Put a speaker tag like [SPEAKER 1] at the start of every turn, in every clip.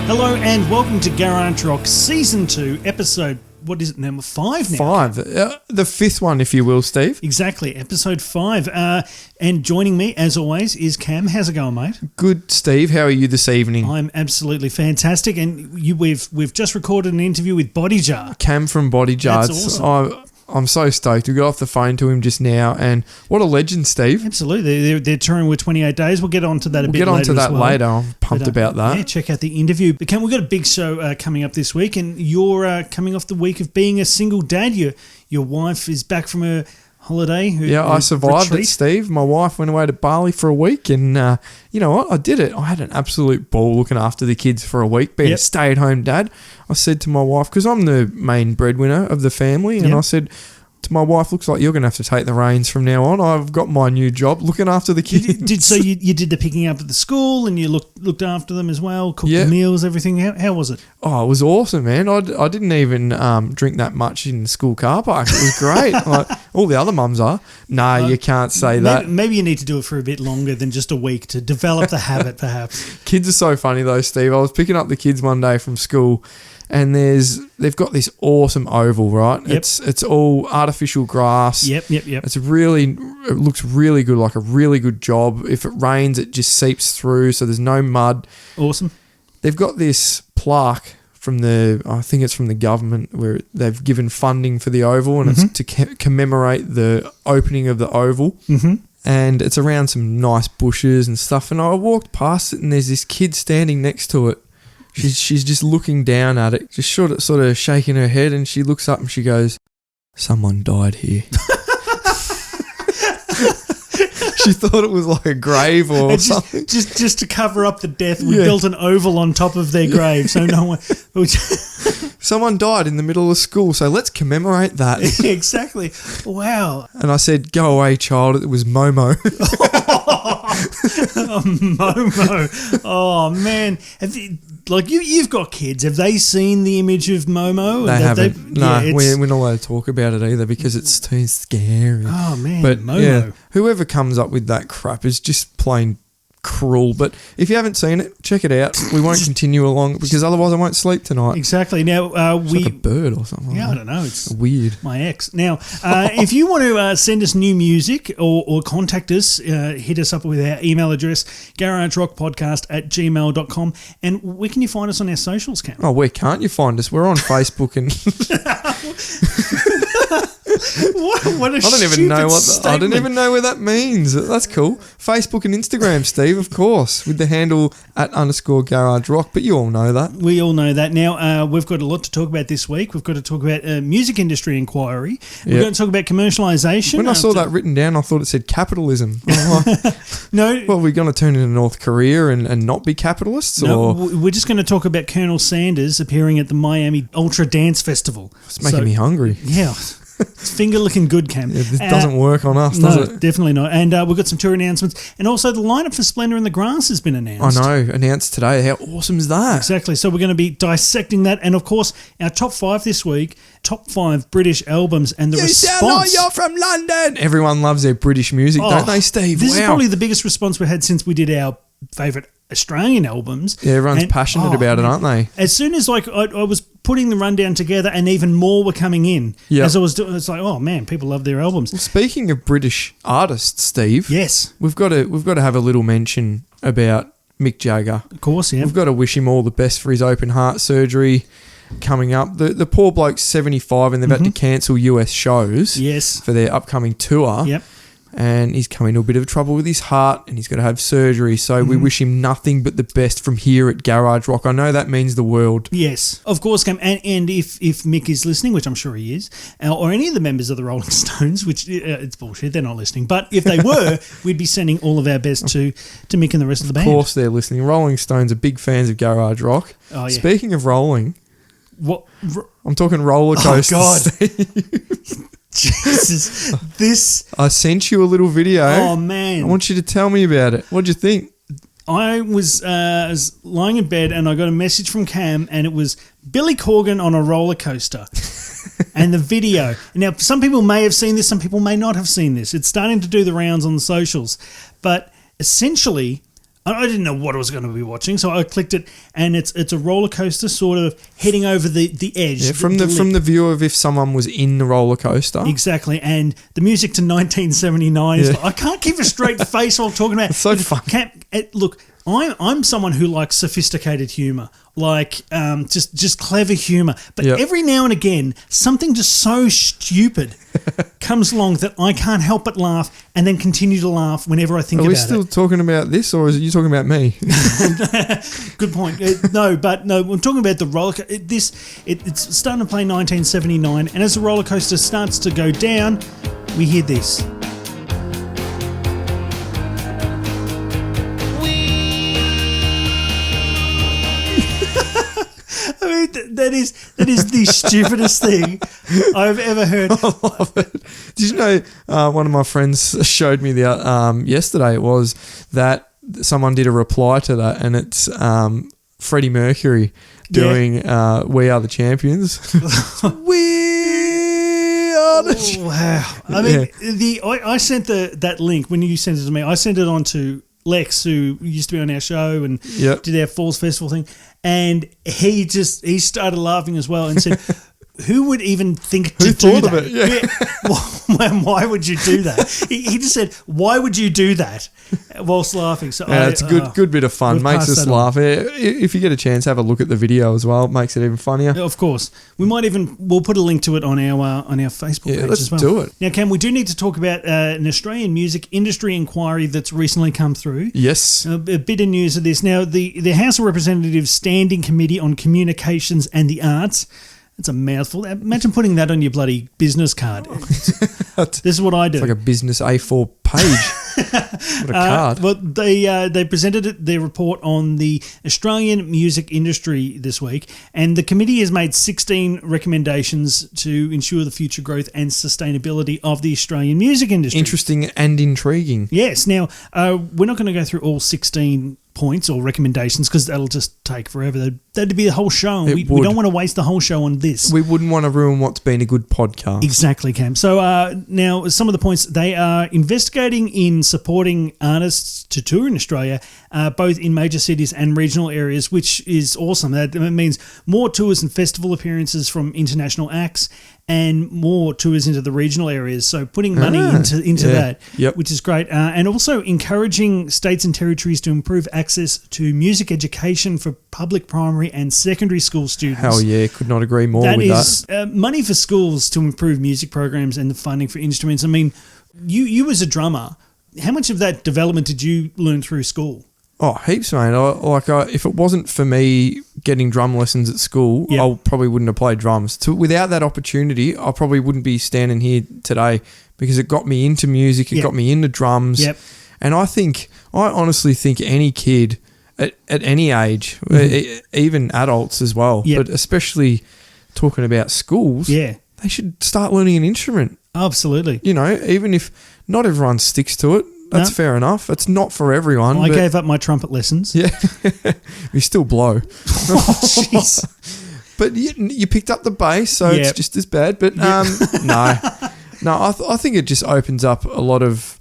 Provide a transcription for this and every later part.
[SPEAKER 1] Hello and welcome to Garage Rock Season 2, episode, what is it now, 5 now?
[SPEAKER 2] 5. The fifth one, if you will, Steve.
[SPEAKER 1] Exactly, episode 5. And joining me, as always, is Cam. How's it going, mate?
[SPEAKER 2] Good, Steve. How are you this evening?
[SPEAKER 1] I'm absolutely fantastic. And we've just recorded an interview with Body Jar.
[SPEAKER 2] Cam from Body Jar.
[SPEAKER 1] That's awesome.
[SPEAKER 2] I'm so stoked. We got off the phone to him just now, and what a legend, Steve.
[SPEAKER 1] Absolutely. They're touring with 28 Days. We'll get on to that a bit later.
[SPEAKER 2] We'll get on to that
[SPEAKER 1] well.
[SPEAKER 2] later. I'm pumped about that.
[SPEAKER 1] Yeah, check out the interview. But Cam, we've got a big show coming up this week, and you're coming off the week of being a single dad. Your wife is back from her holiday.
[SPEAKER 2] I survived it, Steve. My wife went away to Bali for a week, and you know what? I did it. I had an absolute ball looking after the kids for a week, being a stay-at-home dad. I said to my wife, because I'm the main breadwinner of the family, and I said to my wife, looks like you're going to have to take the reins from now on. I've got my new job looking after the kids.
[SPEAKER 1] So you did the picking up at the school, and you looked after them as well, cooked the meals, everything. How was it?
[SPEAKER 2] Oh, it was awesome, man. I didn't even drink that much in the school car park. It was great. Like, all the other mums are. No, you can't say that.
[SPEAKER 1] Maybe you need to do it for a bit longer than just a week to develop the habit, perhaps.
[SPEAKER 2] Kids are so funny though, Steve. I was picking up the kids one day from school, and they've got this awesome oval, right?
[SPEAKER 1] Yep.
[SPEAKER 2] It's all artificial grass.
[SPEAKER 1] Yep.
[SPEAKER 2] It looks really good, like a really good job. If it rains, it just seeps through, so there's no mud.
[SPEAKER 1] Awesome.
[SPEAKER 2] They've got this plaque I think it's from the government, where they've given funding for the oval, and it's to commemorate the opening of the oval.
[SPEAKER 1] Mm-hmm.
[SPEAKER 2] And it's around some nice bushes and stuff. And I walked past it, and there's this kid standing next to it. She's just looking down at it, just sort of shaking her head, and she looks up and she goes, "Someone died here." She thought it was like a grave or something.
[SPEAKER 1] Just to cover up the death, we built an oval on top of their grave, so no one.
[SPEAKER 2] Someone died in the middle of school, so let's commemorate that.
[SPEAKER 1] Exactly. Wow.
[SPEAKER 2] And I said, "Go away, child." It was Momo.
[SPEAKER 1] Momo. Oh man. You've got kids. Have they seen the image of Momo?
[SPEAKER 2] They haven't. We're not allowed to talk about it either because it's too scary.
[SPEAKER 1] Oh man,
[SPEAKER 2] but
[SPEAKER 1] Momo.
[SPEAKER 2] Whoever comes up with that crap is just plain cruel. But if you haven't seen it, check it out. We won't continue along because otherwise I won't sleep tonight.
[SPEAKER 1] Exactly. Now
[SPEAKER 2] it's like a bird or something.
[SPEAKER 1] Yeah, I don't know. It's
[SPEAKER 2] weird.
[SPEAKER 1] My ex. Now, if you want to send us new music or contact us, hit us up with our email address, garagerockpodcast@gmail.com. And where can you find us on our socials, Cam?
[SPEAKER 2] Oh, where can't you find us? We're on Facebook and
[SPEAKER 1] What a
[SPEAKER 2] I don't even know what that means. That's cool. Facebook and Instagram, Steve, of course, with the handle @_GarageRock. But you all know that.
[SPEAKER 1] We all know that. Now, we've got a lot to talk about this week. We've got to talk about music industry inquiry. We're going to talk about commercialisation.
[SPEAKER 2] When I saw that written down, I thought it said capitalism.
[SPEAKER 1] No.
[SPEAKER 2] Well, we're going to turn into North Korea and not be capitalists?
[SPEAKER 1] No, we're just going to talk about Colonel Sanders appearing at the Miami Ultra Dance Festival.
[SPEAKER 2] It's making me hungry.
[SPEAKER 1] Yeah. It's finger looking good, Cam.
[SPEAKER 2] Yeah, this doesn't work on us, does it?
[SPEAKER 1] No, definitely not. And we've got some tour announcements. And also the lineup for Splendour in the Grass has been announced.
[SPEAKER 2] I know, announced today. How awesome is that?
[SPEAKER 1] Exactly. So we're going to be dissecting that. And of course, our top 5 this week, top 5 British albums and the response.
[SPEAKER 2] You sound like you're from London. Everyone loves their British music, don't they, Steve?
[SPEAKER 1] This is probably the biggest response we've had since we did our favourite Australian albums.
[SPEAKER 2] Yeah, everyone's passionate about it, aren't they?
[SPEAKER 1] As soon as I was putting the rundown together, and even more were coming in.
[SPEAKER 2] Yep.
[SPEAKER 1] As I was doing, it's like, oh man, people love their albums.
[SPEAKER 2] Well, speaking of British artists, Steve.
[SPEAKER 1] Yes,
[SPEAKER 2] we've got to have a little mention about Mick Jagger.
[SPEAKER 1] Of course, yeah.
[SPEAKER 2] We've got to wish him all the best for his open heart surgery coming up. The poor bloke's 75 and they've had to cancel US shows.
[SPEAKER 1] Yes,
[SPEAKER 2] for their upcoming tour.
[SPEAKER 1] Yep.
[SPEAKER 2] And he's come into a bit of trouble with his heart and he's got to have surgery. So we wish him nothing but the best from here at Garage Rock. I know that means the world.
[SPEAKER 1] Yes, of course, Cam. And if Mick is listening, which I'm sure he is, or any of the members of the Rolling Stones, which it's bullshit, they're not listening. But if they were, we'd be sending all of our best to Mick and the rest of the band.
[SPEAKER 2] Of course they're listening. Rolling Stones are big fans of Garage Rock.
[SPEAKER 1] Oh, yeah.
[SPEAKER 2] Speaking of rolling,
[SPEAKER 1] what?
[SPEAKER 2] I'm talking roller coasters.
[SPEAKER 1] Oh, God. Jesus,
[SPEAKER 2] I sent you a little video.
[SPEAKER 1] Oh man,
[SPEAKER 2] I want you to tell me about it. What'd you think?
[SPEAKER 1] I was lying in bed and I got a message from Cam, and it was Billy Corgan on a roller coaster. And the video. Now, some people may have seen this, some people may not have seen this. It's starting to do the rounds on the socials. But essentially, I didn't know what I was going to be watching, so I clicked it, and it's a roller coaster, sort of heading over the edge.
[SPEAKER 2] Yeah, from the view of if someone was in the roller coaster.
[SPEAKER 1] Exactly, and the music to 1979 is. I can't keep a straight face while talking about.
[SPEAKER 2] It's so fun.
[SPEAKER 1] Look, I'm someone who likes sophisticated humour, like just clever humour. But every now and again, something just so stupid comes along that I can't help but laugh, and then continue to laugh whenever I think about it.
[SPEAKER 2] Are we still talking about this, or is you talking about me?
[SPEAKER 1] Good point. No, we're talking about the roller coaster. It's starting to play 1979, and as the roller coaster starts to go down, we hear this. I mean, that is the stupidest thing I've ever heard.
[SPEAKER 2] I love it. Did you know one of my friends showed me yesterday was that someone did a reply to that, and it's Freddie Mercury doing "We Are the Champions." We are the champions.
[SPEAKER 1] Wow! I mean, I sent that link when you sent it to me. I sent it on to Lex, who used to be on our show and did our Falls Festival thing, and he started laughing as well and said, "Who would even think to do that?
[SPEAKER 2] Of it?
[SPEAKER 1] Yeah. Why would you do that?" He just said, "Why would you do that?" whilst laughing. So
[SPEAKER 2] it's a good bit of fun. Makes us laugh. If you get a chance, have a look at the video as well. It makes it even funnier.
[SPEAKER 1] Of course, we'll put a link to it on our Facebook page as well.
[SPEAKER 2] Let's do it.
[SPEAKER 1] Now, Cam, we do need to talk about an Australian music industry inquiry that's recently come through.
[SPEAKER 2] Yes,
[SPEAKER 1] a bit of news of this. Now, the House of Representatives Standing Committee on Communications and the Arts. It's a mouthful. Imagine putting that on your bloody business card. This is what I do.
[SPEAKER 2] It's like a business A4 page. What a card.
[SPEAKER 1] Well, they presented their report on the Australian music industry this week, and the committee has made 16 recommendations to ensure the future growth and sustainability of the Australian music industry.
[SPEAKER 2] Interesting and intriguing.
[SPEAKER 1] Yes. Now, we're not going to go through all 16 points or recommendations because that'll just take forever. That'd be the whole show. We don't want to waste the whole show on this.
[SPEAKER 2] We wouldn't want to ruin what's been a good podcast.
[SPEAKER 1] Exactly, Cam. So now some of the points, they are investigating in supporting artists to tour in Australia, both in major cities and regional areas, which is awesome. That means more tours and festival appearances from international acts and more tours into the regional areas. So putting money into that, which is great. And also encouraging states and territories to improve access to music education for public primary and secondary school students.
[SPEAKER 2] Hell yeah, could not agree more with that.
[SPEAKER 1] That is money for schools to improve music programs and the funding for instruments. I mean, you as a drummer, how much of that development did you learn through school?
[SPEAKER 2] Oh, heaps, mate. If it wasn't for me getting drum lessons at school, I probably wouldn't have played drums. Without that opportunity, I probably wouldn't be standing here today because it got me into music, it got me into drums. Yep. And I honestly think any kid at any age, even adults as well, but especially talking about schools, they should start learning an instrument.
[SPEAKER 1] Absolutely.
[SPEAKER 2] You know, even if not everyone sticks to it, that's fair enough. It's not for everyone.
[SPEAKER 1] I gave up my trumpet lessons.
[SPEAKER 2] Yeah. You still blow.
[SPEAKER 1] Jeez.
[SPEAKER 2] But you picked up the bass, so it's just as bad. But no. I think it just opens up a lot of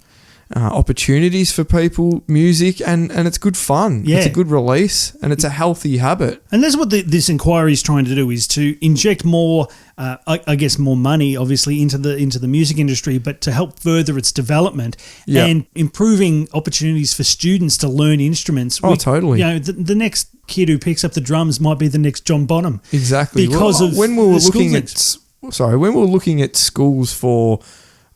[SPEAKER 2] opportunities for people, music, and it's good fun. Yeah. It's a good release, and it's a healthy habit.
[SPEAKER 1] And that's what this inquiry is trying to do, is to inject more, I guess, more money, obviously, into the music industry, but to help further its development and improving opportunities for students to learn instruments.
[SPEAKER 2] Totally.
[SPEAKER 1] You know, the next kid who picks up the drums might be the next John Bonham.
[SPEAKER 2] Exactly.
[SPEAKER 1] Because of
[SPEAKER 2] when we were looking at schools for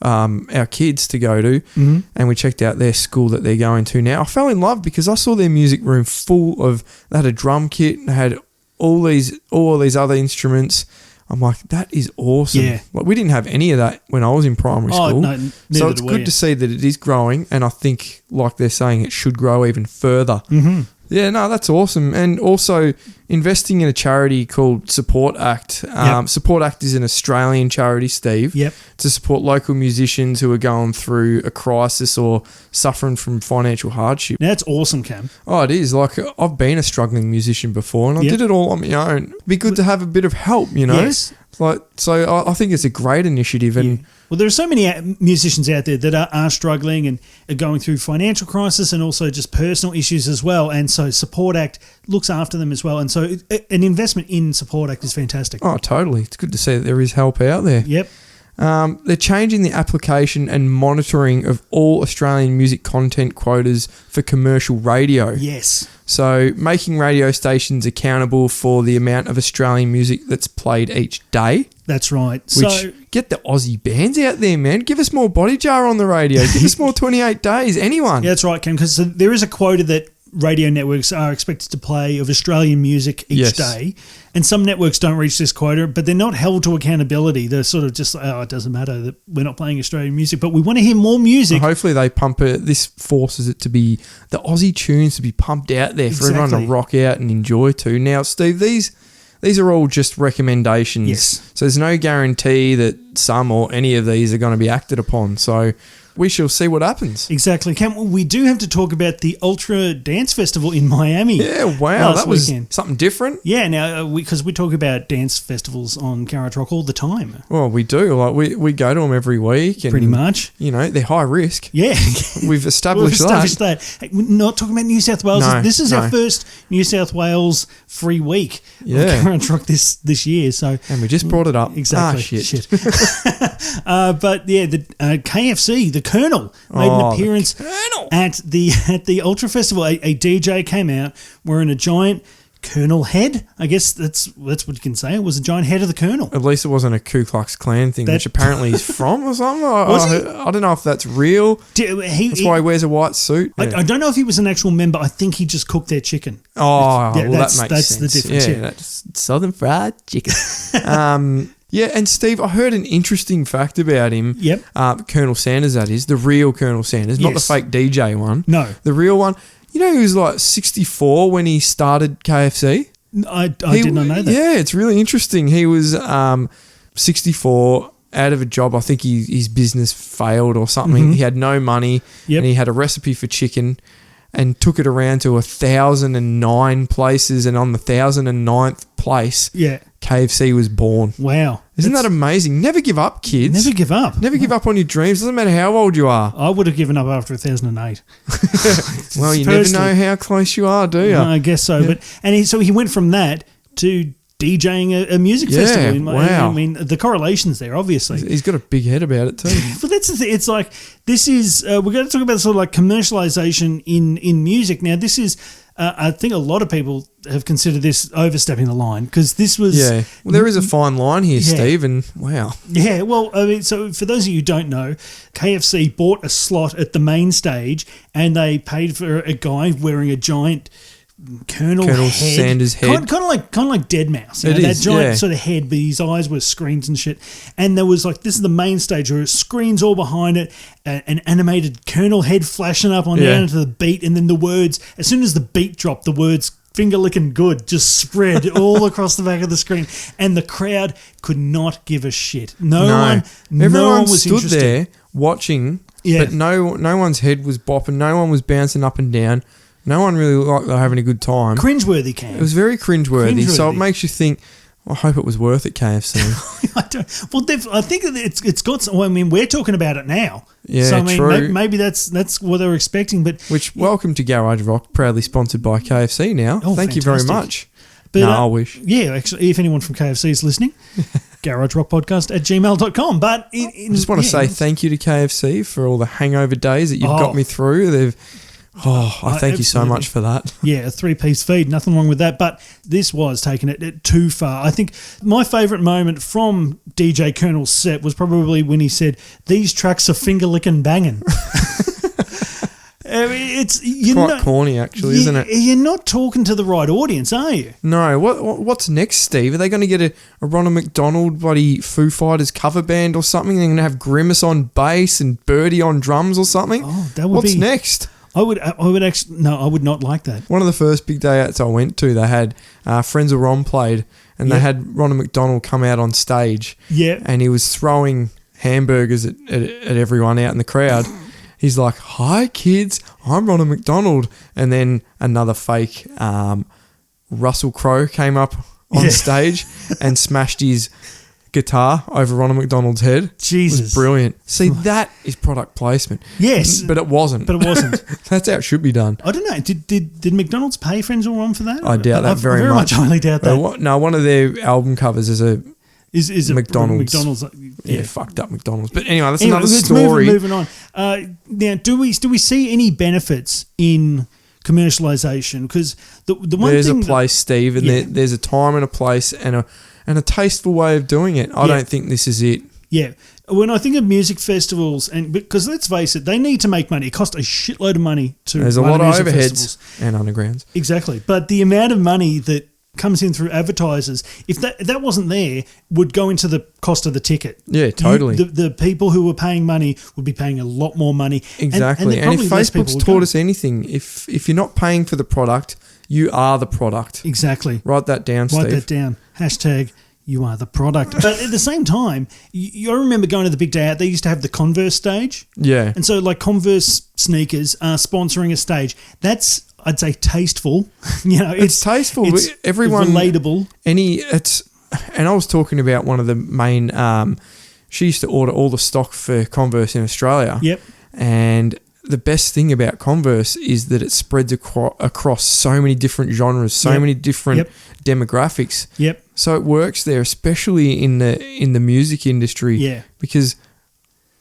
[SPEAKER 2] our kids to go to, and we checked out their school that they're going to now, I fell in love because I saw their music room full of, they had a drum kit, they had all these other instruments. I'm like, that is awesome. Yeah. Like, we didn't have any of that when I was in primary school.
[SPEAKER 1] No,
[SPEAKER 2] so it's good to see that it is growing, and I think, like they're saying, it should grow even further. Mm-hmm. Yeah, no, that's awesome. And also investing in a charity called Support Act. Support Act is an Australian charity, Steve, to support local musicians who are going through a crisis or suffering from financial hardship.
[SPEAKER 1] Now, that's awesome, Cam.
[SPEAKER 2] Oh, it is. Like, I've been a struggling musician before, and I did it all on my own. It'd be good to have a bit of help, you know?
[SPEAKER 1] Yes.
[SPEAKER 2] So I think it's a great initiative. And
[SPEAKER 1] Well, there are so many musicians out there that are struggling and are going through financial crisis and also just personal issues as well. And so Support Act looks after them as well. And so an investment in Support Act is fantastic.
[SPEAKER 2] oh, totally. It's good to see that there is help out there.
[SPEAKER 1] Yep.
[SPEAKER 2] They're changing the application and monitoring of all Australian music content quotas for commercial radio.
[SPEAKER 1] Yes.
[SPEAKER 2] So making radio stations accountable for the amount of Australian music that's played each day.
[SPEAKER 1] That's right.
[SPEAKER 2] Which,
[SPEAKER 1] So
[SPEAKER 2] get the Aussie bands out there, man. Give us more Body Jar on the radio. Give us more 28 Days. Anyone.
[SPEAKER 1] yeah, that's right, Cam, because there is a quota that radio networks are expected to play of Australian music each day. And some networks don't reach this quota, but they're not held to accountability. They're sort of just, it doesn't matter that we're not playing Australian music, but we want to hear more music.
[SPEAKER 2] Well, hopefully they pump it. This forces it to be the Aussie tunes to be pumped out there for everyone to rock out and enjoy too. Now, Steve, these are all just recommendations.
[SPEAKER 1] Yes.
[SPEAKER 2] So there's no guarantee that some or any of these are going to be acted upon. So we shall see what happens.
[SPEAKER 1] Exactly. Cam, we do have to talk about the Ultra Dance Festival in Miami.
[SPEAKER 2] Yeah, wow.
[SPEAKER 1] last
[SPEAKER 2] That was
[SPEAKER 1] weekend.
[SPEAKER 2] something different.
[SPEAKER 1] Yeah, now, because we talk about dance festivals on Garage Rock all the time.
[SPEAKER 2] Well, we do. Like we go to them every week. And,
[SPEAKER 1] Pretty much.
[SPEAKER 2] You know, they're high risk.
[SPEAKER 1] Yeah.
[SPEAKER 2] We've established,
[SPEAKER 1] that. Hey, we're not talking about New South Wales.
[SPEAKER 2] No,
[SPEAKER 1] this is
[SPEAKER 2] no.
[SPEAKER 1] our first New South Wales free week
[SPEAKER 2] Yeah.
[SPEAKER 1] of Garage Rock this year. So
[SPEAKER 2] And we just brought it up.
[SPEAKER 1] Exactly.
[SPEAKER 2] Shit.
[SPEAKER 1] But yeah, the KFC, the Colonel, made an appearance at the Ultra Festival. A DJ came out wearing a giant Colonel head. I guess that's what you can say. It was a giant head of the Colonel.
[SPEAKER 2] At least it wasn't a Ku Klux Klan thing, which apparently he's from or something.
[SPEAKER 1] Was he?
[SPEAKER 2] I don't know if that's real. That's why he wears a white suit. Yeah.
[SPEAKER 1] I don't know if he was an actual member. I think he just cooked their chicken.
[SPEAKER 2] Oh,
[SPEAKER 1] Yeah,
[SPEAKER 2] well,
[SPEAKER 1] that's
[SPEAKER 2] that makes sense.
[SPEAKER 1] the difference. Yeah.
[SPEAKER 2] That's Southern fried chicken. Yeah, and Steve, I heard an interesting fact about him.
[SPEAKER 1] Yep.
[SPEAKER 2] Colonel Sanders, that is. The real Colonel Sanders, not the
[SPEAKER 1] Yes.
[SPEAKER 2] fake DJ one.
[SPEAKER 1] No.
[SPEAKER 2] The real one. You know, he was like 64 when he started KFC.
[SPEAKER 1] I did not know that.
[SPEAKER 2] Yeah, it's really interesting. He was 64, out of a job. I think his business failed or something.
[SPEAKER 1] Mm-hmm.
[SPEAKER 2] He had no money, and he had a recipe for chicken and took it around to 1,009 places, and on the 1,009th place, KFC was born.
[SPEAKER 1] Wow.
[SPEAKER 2] Isn't that amazing? Never give up, kids.
[SPEAKER 1] Never give up.
[SPEAKER 2] Never give up on your dreams. Doesn't matter how old you are.
[SPEAKER 1] I would have given up after 2008.
[SPEAKER 2] Well, you never know how close you are, do you?
[SPEAKER 1] I guess so. Yeah. But so he went from that to DJing a music festival.
[SPEAKER 2] Wow.
[SPEAKER 1] I mean, the correlations there, obviously.
[SPEAKER 2] He's got a big head about it too.
[SPEAKER 1] But that's the thing. It's like, this is, we're going to talk about sort of like commercialization in music. Now, this is, I think a lot of people have considered this overstepping the line, because this was...
[SPEAKER 2] Yeah, well, there is a fine line here, Steve, and wow.
[SPEAKER 1] Yeah, well, I mean, so for those of you who don't know, KFC bought a slot at the main stage, and they paid for a guy wearing a giant Colonel head.
[SPEAKER 2] Sanders head.
[SPEAKER 1] Kind of like Deadmau5.
[SPEAKER 2] It
[SPEAKER 1] that
[SPEAKER 2] is,
[SPEAKER 1] giant sort of head, but his eyes were screens and shit. And there was like, this is the main stage, where screens all behind it, an animated Colonel head flashing up on down to the beat, and then the words, as soon as the beat dropped, the words "finger licking good" just spread all across the back of the screen, and the crowd could not give a shit.
[SPEAKER 2] Everyone
[SPEAKER 1] was
[SPEAKER 2] stood
[SPEAKER 1] interested
[SPEAKER 2] there watching, but no one's head was bopping, no one was bouncing up and down, no one really looked like they were having a good time.
[SPEAKER 1] Cringeworthy, Cam.
[SPEAKER 2] It was very cringeworthy. So it makes you think, I hope it was worth it, KFC.
[SPEAKER 1] I think it's got. I mean, we're talking about it now.
[SPEAKER 2] Yeah,
[SPEAKER 1] so I mean,
[SPEAKER 2] true.
[SPEAKER 1] maybe that's what they were expecting. But
[SPEAKER 2] welcome to Garage Rock, proudly sponsored by KFC. Now, thank you very much.
[SPEAKER 1] But,
[SPEAKER 2] I wish.
[SPEAKER 1] Yeah, actually, if anyone from KFC is listening, garagerockpodcast@gmail.com. But
[SPEAKER 2] I just want to say thank you to KFC for all the hangover days that you've got me through. I thank you so much for that.
[SPEAKER 1] Yeah, a 3-piece feed, nothing wrong with that. But this was taking it too far. I think my favourite moment from DJ Colonel's set was probably when he said, "These tracks are finger licking banging." I mean, it's
[SPEAKER 2] quite corny, actually, isn't it?
[SPEAKER 1] You're not talking to the right audience, are you?
[SPEAKER 2] No. What's next, Steve? Are they going to get a Ronald McDonald bloody Foo Fighters cover band or something? They're going to have Grimace on bass and Birdie on drums or something?
[SPEAKER 1] Oh, that would
[SPEAKER 2] What's next?
[SPEAKER 1] I would actually, no, I would not like that.
[SPEAKER 2] One of the first big day outs I went to, they had Friends of Ron played, and they had Ronald McDonald come out on stage.
[SPEAKER 1] Yeah.
[SPEAKER 2] And he was throwing hamburgers at everyone out in the crowd. He's like, "Hi, kids, I'm Ronald McDonald." And then another fake Russell Crowe came up on stage and smashed his guitar over Ronald McDonald's head.
[SPEAKER 1] Jesus.
[SPEAKER 2] Was brilliant. See, that is product placement.
[SPEAKER 1] Yes.
[SPEAKER 2] But it wasn't. That's how it should be done.
[SPEAKER 1] I don't know. Did McDonald's pay Friends All Wrong for that?
[SPEAKER 2] I doubt that very much.
[SPEAKER 1] Highly doubt that.
[SPEAKER 2] No, one of their album covers is a
[SPEAKER 1] is
[SPEAKER 2] McDonald's.
[SPEAKER 1] Yeah,
[SPEAKER 2] fucked up McDonald's. But anyway, that's another
[SPEAKER 1] let's
[SPEAKER 2] story.
[SPEAKER 1] Moving on. Now, do we see any benefits in commercialization? Because the one
[SPEAKER 2] there's
[SPEAKER 1] thing
[SPEAKER 2] a place, Steve, and there's a time and a place and a tasteful way of doing it. I don't think this is it.
[SPEAKER 1] Yeah. When I think of music festivals, and because let's face it, they need to make money. It costs a shitload of money to
[SPEAKER 2] There's a
[SPEAKER 1] run
[SPEAKER 2] lot of
[SPEAKER 1] music
[SPEAKER 2] overheads
[SPEAKER 1] festivals.
[SPEAKER 2] and undergrounds.
[SPEAKER 1] Exactly. But the amount of money that comes in through advertisers, if that wasn't there, would go into the cost of the ticket.
[SPEAKER 2] Yeah, totally.
[SPEAKER 1] The people who were paying money would be paying a lot more money.
[SPEAKER 2] Exactly. And if Facebook's taught us anything, if you're not paying for the product, you are the product.
[SPEAKER 1] Exactly.
[SPEAKER 2] Write that down, Steve.
[SPEAKER 1] Write that down. Hashtag you are the product. But at the same time, I remember going to the big day out. They used to have the Converse stage.
[SPEAKER 2] Yeah.
[SPEAKER 1] And so like Converse sneakers are sponsoring a stage. That's, I'd say, tasteful.
[SPEAKER 2] It's tasteful. It's everyone
[SPEAKER 1] relatable.
[SPEAKER 2] And I was talking about one of the main. She used to order all the stock for Converse in Australia.
[SPEAKER 1] Yep.
[SPEAKER 2] And the best thing about Converse is that it spreads across so many different genres, so many different demographics.
[SPEAKER 1] Yep.
[SPEAKER 2] So it works there, especially in the music industry.
[SPEAKER 1] Yeah.
[SPEAKER 2] Because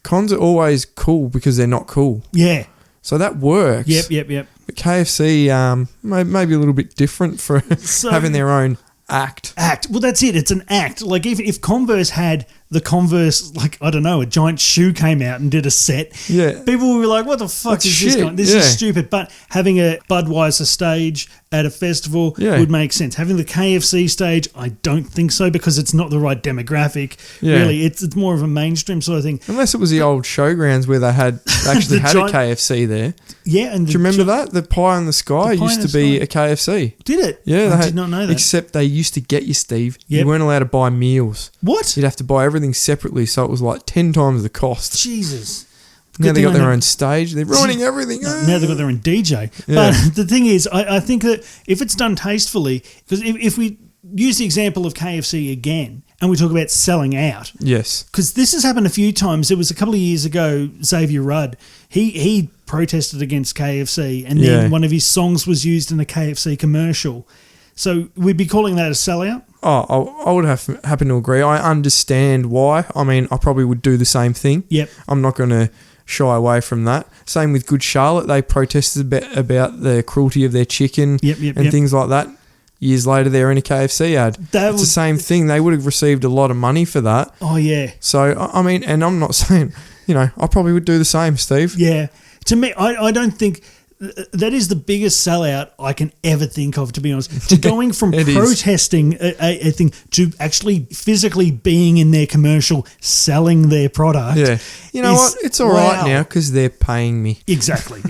[SPEAKER 2] cons are always cool because they're not cool.
[SPEAKER 1] Yeah.
[SPEAKER 2] So that works.
[SPEAKER 1] Yep.
[SPEAKER 2] But KFC, maybe a little bit different for having their own act.
[SPEAKER 1] Well, that's it. It's an act. Like if Converse had the Converse, like, I don't know, a giant shoe came out and did a set, people would be like, what the fuck is this going? This is stupid. But having a Budweiser stage at a festival would make sense. Having the KFC stage, I don't think so, because it's not the right demographic. Really, it's more of a mainstream sort of thing.
[SPEAKER 2] Unless it was the old showgrounds where they actually had a KFC there.
[SPEAKER 1] Yeah. And
[SPEAKER 2] do you remember that? The Pie in the Sky used to be a KFC.
[SPEAKER 1] Did it?
[SPEAKER 2] Yeah.
[SPEAKER 1] I did not know that.
[SPEAKER 2] Except they used to get you, Steve.
[SPEAKER 1] Yep.
[SPEAKER 2] You weren't allowed to buy meals.
[SPEAKER 1] What?
[SPEAKER 2] You'd have to buy everything separately, so it was like 10 times the cost.
[SPEAKER 1] Jesus.
[SPEAKER 2] Now they got their own stage. They're ruining everything.
[SPEAKER 1] Now they've got their own DJ. Yeah. But the thing is, I think that if it's done tastefully, because if we use the example of KFC again, and we talk about selling out.
[SPEAKER 2] Yes.
[SPEAKER 1] Because this has happened a few times. It was a couple of years ago, Xavier Rudd, he protested against KFC, and then one of his songs was used in a KFC commercial. So we'd be calling that a sellout?
[SPEAKER 2] Oh, I would happen to agree. I understand why. I mean, I probably would do the same thing.
[SPEAKER 1] Yep.
[SPEAKER 2] I'm not going to shy away from that. Same with Good Charlotte. They protested about the cruelty of their chicken and things like that. Years later, they're in a KFC ad. It's the same thing. They would have received a lot of money for that.
[SPEAKER 1] Oh, yeah.
[SPEAKER 2] So, I mean, and I'm not saying, I probably would do the same, Steve.
[SPEAKER 1] Yeah. To me, I don't think... That is the biggest sellout I can ever think of, to be honest. To going from protesting a thing to actually physically being in their commercial, selling their product.
[SPEAKER 2] Yeah. You know what? It's all right now because they're paying me.
[SPEAKER 1] Exactly.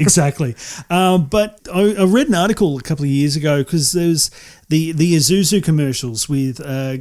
[SPEAKER 1] But I read an article a couple of years ago, because there's the Isuzu commercials with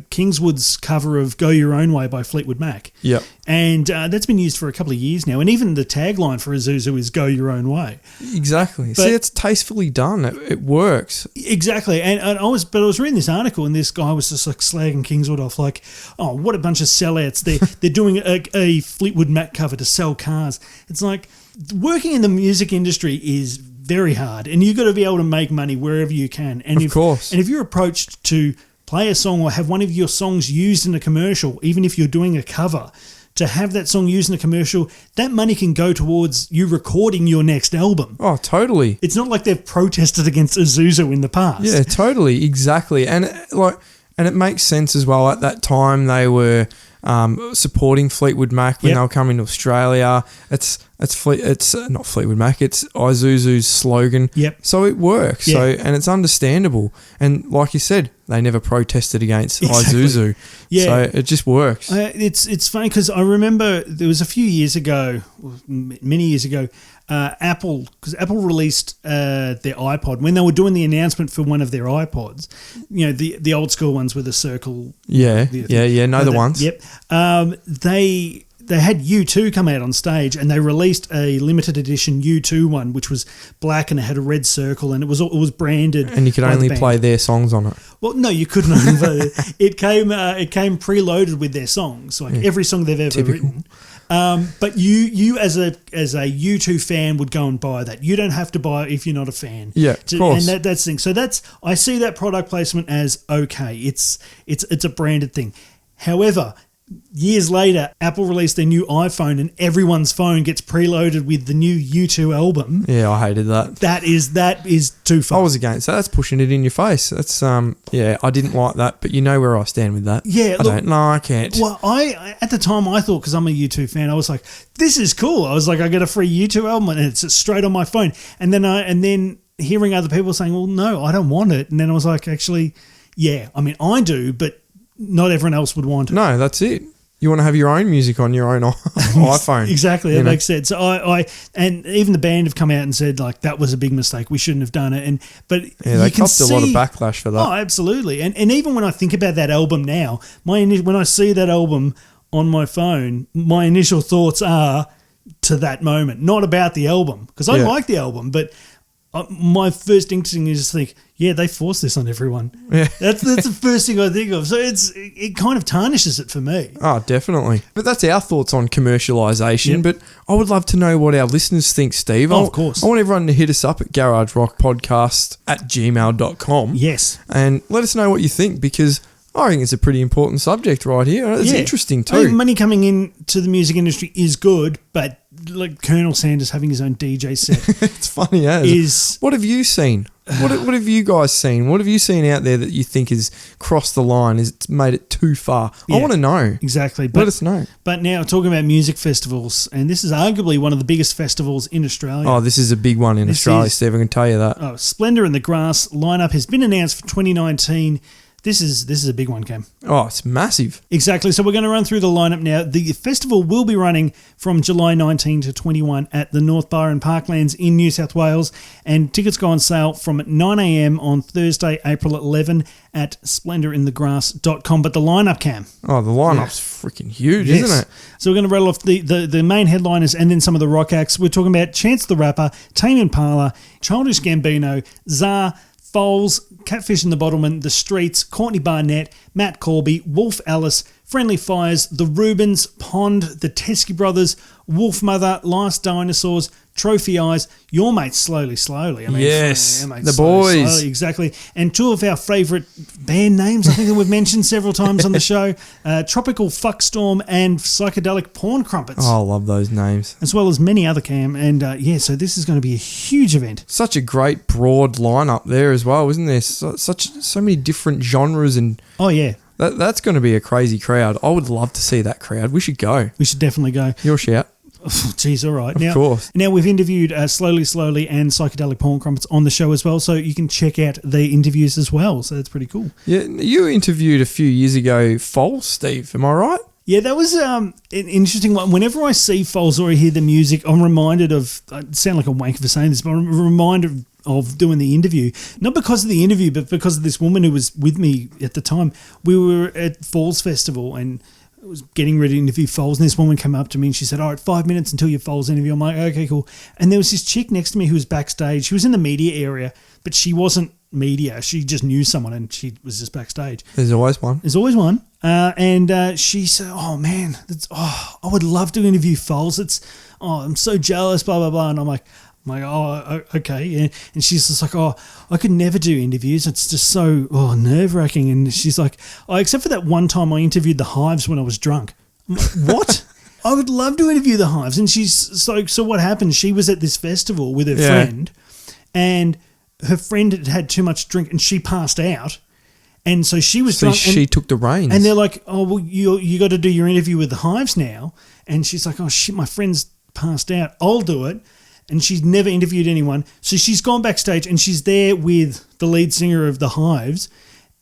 [SPEAKER 1] Kingswood's cover of Go Your Own Way by Fleetwood Mac.
[SPEAKER 2] Yep.
[SPEAKER 1] And that's been used for a couple of years now. And even the tagline for Isuzu is Go Your Own Way.
[SPEAKER 2] Exactly. But, see, it's tastefully done. It works.
[SPEAKER 1] Exactly. And I was reading this article, and this guy was just like slagging Kingswood off, like, oh, what a bunch of sellouts. They're doing a Fleetwood Mac cover to sell cars. It's like, working in the music industry is very hard, and you've got to be able to make money wherever you can. And
[SPEAKER 2] of course.
[SPEAKER 1] And if you're approached to play a song or have one of your songs used in a commercial, even if you're doing a cover, to have that song used in a commercial, that money can go towards you recording your next album.
[SPEAKER 2] Oh, totally.
[SPEAKER 1] It's not like they've protested against Isuzu in the past.
[SPEAKER 2] Yeah, totally. Exactly. And it makes sense as well. At that time, they were supporting Fleetwood Mac when they were coming to Australia. It's not Fleetwood Mac. It's Isuzu's slogan.
[SPEAKER 1] Yep.
[SPEAKER 2] So it works.
[SPEAKER 1] Yeah.
[SPEAKER 2] So, and it's understandable. And like you said, they never protested against Isuzu.
[SPEAKER 1] Yeah.
[SPEAKER 2] So it just works.
[SPEAKER 1] It's funny because I remember there was a few years ago, many years ago, Apple released their iPod when they were doing the announcement for one of their iPods. The old school ones with a circle.
[SPEAKER 2] Yeah. Know the ones.
[SPEAKER 1] Yep. they had U2 come out on stage, and they released a limited edition U2 one, which was black and it had a red circle, and it was branded.
[SPEAKER 2] And you could
[SPEAKER 1] by the
[SPEAKER 2] only
[SPEAKER 1] band.
[SPEAKER 2] play their songs on it.
[SPEAKER 1] Well, no, you couldn't. It came preloaded with their songs, like every song they've ever written. But you as a U2 fan would go and buy that. You don't have to buy it if you're not a fan.
[SPEAKER 2] Yeah, of course.
[SPEAKER 1] And that's the thing. So I see that product placement as okay. It's a branded thing. However, years later, Apple released their new iPhone, and everyone's phone gets preloaded with the new U2 album.
[SPEAKER 2] Yeah, I hated that.
[SPEAKER 1] That is too far.
[SPEAKER 2] I was against that. That's pushing it in your face. That's I didn't like that, but you know where I stand with that.
[SPEAKER 1] Yeah,
[SPEAKER 2] I don't like it.
[SPEAKER 1] Well, I at the time I thought, because I'm a U2 fan, I was like, this is cool. I was like, I get a free U2 album and it's straight on my phone. And then hearing other people saying, well, no, I don't want it. And then I was like, actually, yeah, I mean, I do, but not everyone else would want it.
[SPEAKER 2] No, that's it. You want to have your own music on your own iPhone.
[SPEAKER 1] Exactly, that makes sense. So I and even the band have come out and said, like, that was a big mistake. We shouldn't have done it. But
[SPEAKER 2] they copped a lot of backlash for that.
[SPEAKER 1] Oh, absolutely. And even when I think about that album now, when I see that album on my phone, my initial thoughts are to that moment, not about the album, because I like the album, but my first instinct is to think, yeah, they forced this on everyone.
[SPEAKER 2] Yeah.
[SPEAKER 1] That's the first thing I think of. So it kind of tarnishes it for me.
[SPEAKER 2] Oh, definitely. But that's our thoughts on commercialisation.
[SPEAKER 1] Yep.
[SPEAKER 2] But I would love to know what our listeners think, Steve.
[SPEAKER 1] Oh, of course.
[SPEAKER 2] I want everyone to hit us up at garagerockpodcast@gmail.com.
[SPEAKER 1] Yes.
[SPEAKER 2] And let us know what you think, because I think it's a pretty important subject right here. It's interesting too.
[SPEAKER 1] I think money coming into the music industry is good, but like Colonel Sanders having his own DJ set
[SPEAKER 2] It's funny as. What have you seen? What have you guys seen? What have you seen out there that you think has crossed the line, has made it too far?
[SPEAKER 1] Yeah,
[SPEAKER 2] I want to know.
[SPEAKER 1] Exactly.
[SPEAKER 2] Let us know.
[SPEAKER 1] But now, talking about music festivals, and this is arguably one of the biggest festivals in Australia.
[SPEAKER 2] Oh, this is a big one in Australia, Steve. I can tell you that.
[SPEAKER 1] Splendour in the Grass lineup has been announced for 2019. This is a big one, Cam.
[SPEAKER 2] Oh, it's massive.
[SPEAKER 1] Exactly. So we're going to run through the lineup now. The festival will be running from July 19 to 21 at the North Bar and Parklands in New South Wales, and tickets go on sale from 9 a.m. on Thursday, April 11 at splendorinthegrass.com. But the lineup, Cam.
[SPEAKER 2] Oh, the lineup's freaking huge, isn't it?
[SPEAKER 1] So we're going to rattle off the main headliners and then some of the rock acts. We're talking about Chance the Rapper, Tame Impala, Childish Gambino, Czar, Foals, Catfish and the Bottlemen, The Streets, Courtney Barnett, Matt Corby, Wolf Alice, Friendly Fires, The Rubens, Pond, The Teskey Brothers, Wolf Mother, Last Dinosaurs, Trophy Eyes, Your Mate Slowly Slowly.
[SPEAKER 2] Yes, the
[SPEAKER 1] Slowly,
[SPEAKER 2] boys.
[SPEAKER 1] Slowly, exactly. And two of our favourite band names, I think that we've mentioned several times on the show, Tropical Fuckstorm and Psychedelic Porn Crumpets.
[SPEAKER 2] Oh, I love those names.
[SPEAKER 1] As well as many other, Cam. And so this is going to be a huge event.
[SPEAKER 2] Such a great broad lineup there as well, isn't there? So many different genres and...
[SPEAKER 1] Oh, yeah.
[SPEAKER 2] That's going to be a crazy crowd. I would love to see that crowd. We should go.
[SPEAKER 1] We should definitely go.
[SPEAKER 2] Your shout.
[SPEAKER 1] Jeez, all right.
[SPEAKER 2] Of course.
[SPEAKER 1] Now we've interviewed Slowly Slowly and Psychedelic Porn Crumpets on the show as well, so you can check out the interviews as well. So that's pretty cool.
[SPEAKER 2] Yeah, you interviewed a few years ago Foals, Steve. Am I right?
[SPEAKER 1] Yeah, that was an interesting one. Whenever I see Foals or I hear the music, I'm reminded of, I sound like a wanker for saying this, but I'm reminded of doing the interview. Not because of the interview, but because of this woman who was with me at the time. We were at Falls Festival and I was getting ready to interview Foals, and this woman came up to me and she said, all right, 5 minutes until your Foals interview. I'm like, okay, cool. And there was this chick next to me who was backstage. She was in the media area, but she wasn't media. She just knew someone and she was just backstage.
[SPEAKER 2] There's always one.
[SPEAKER 1] There's always one. And she said, oh, man, I would love to interview Foals. I'm so jealous, blah, blah, blah. And I'm like, oh, okay. Yeah. And she's just like, oh, I could never do interviews. It's just so nerve-wracking. And she's like, except for that one time I interviewed the Hives when I was drunk. I'm like, what? I would love to interview the Hives. And she's like, so what happened? She was at this festival with her friend, and her friend had too much drink and she passed out. And so she was drunk.
[SPEAKER 2] She took the reins.
[SPEAKER 1] And they're like, oh, well, you got to do your interview with the Hives now. And she's like, oh, shit, my friend's passed out. I'll do it. And she's never interviewed anyone. So she's gone backstage and she's there with the lead singer of the Hives.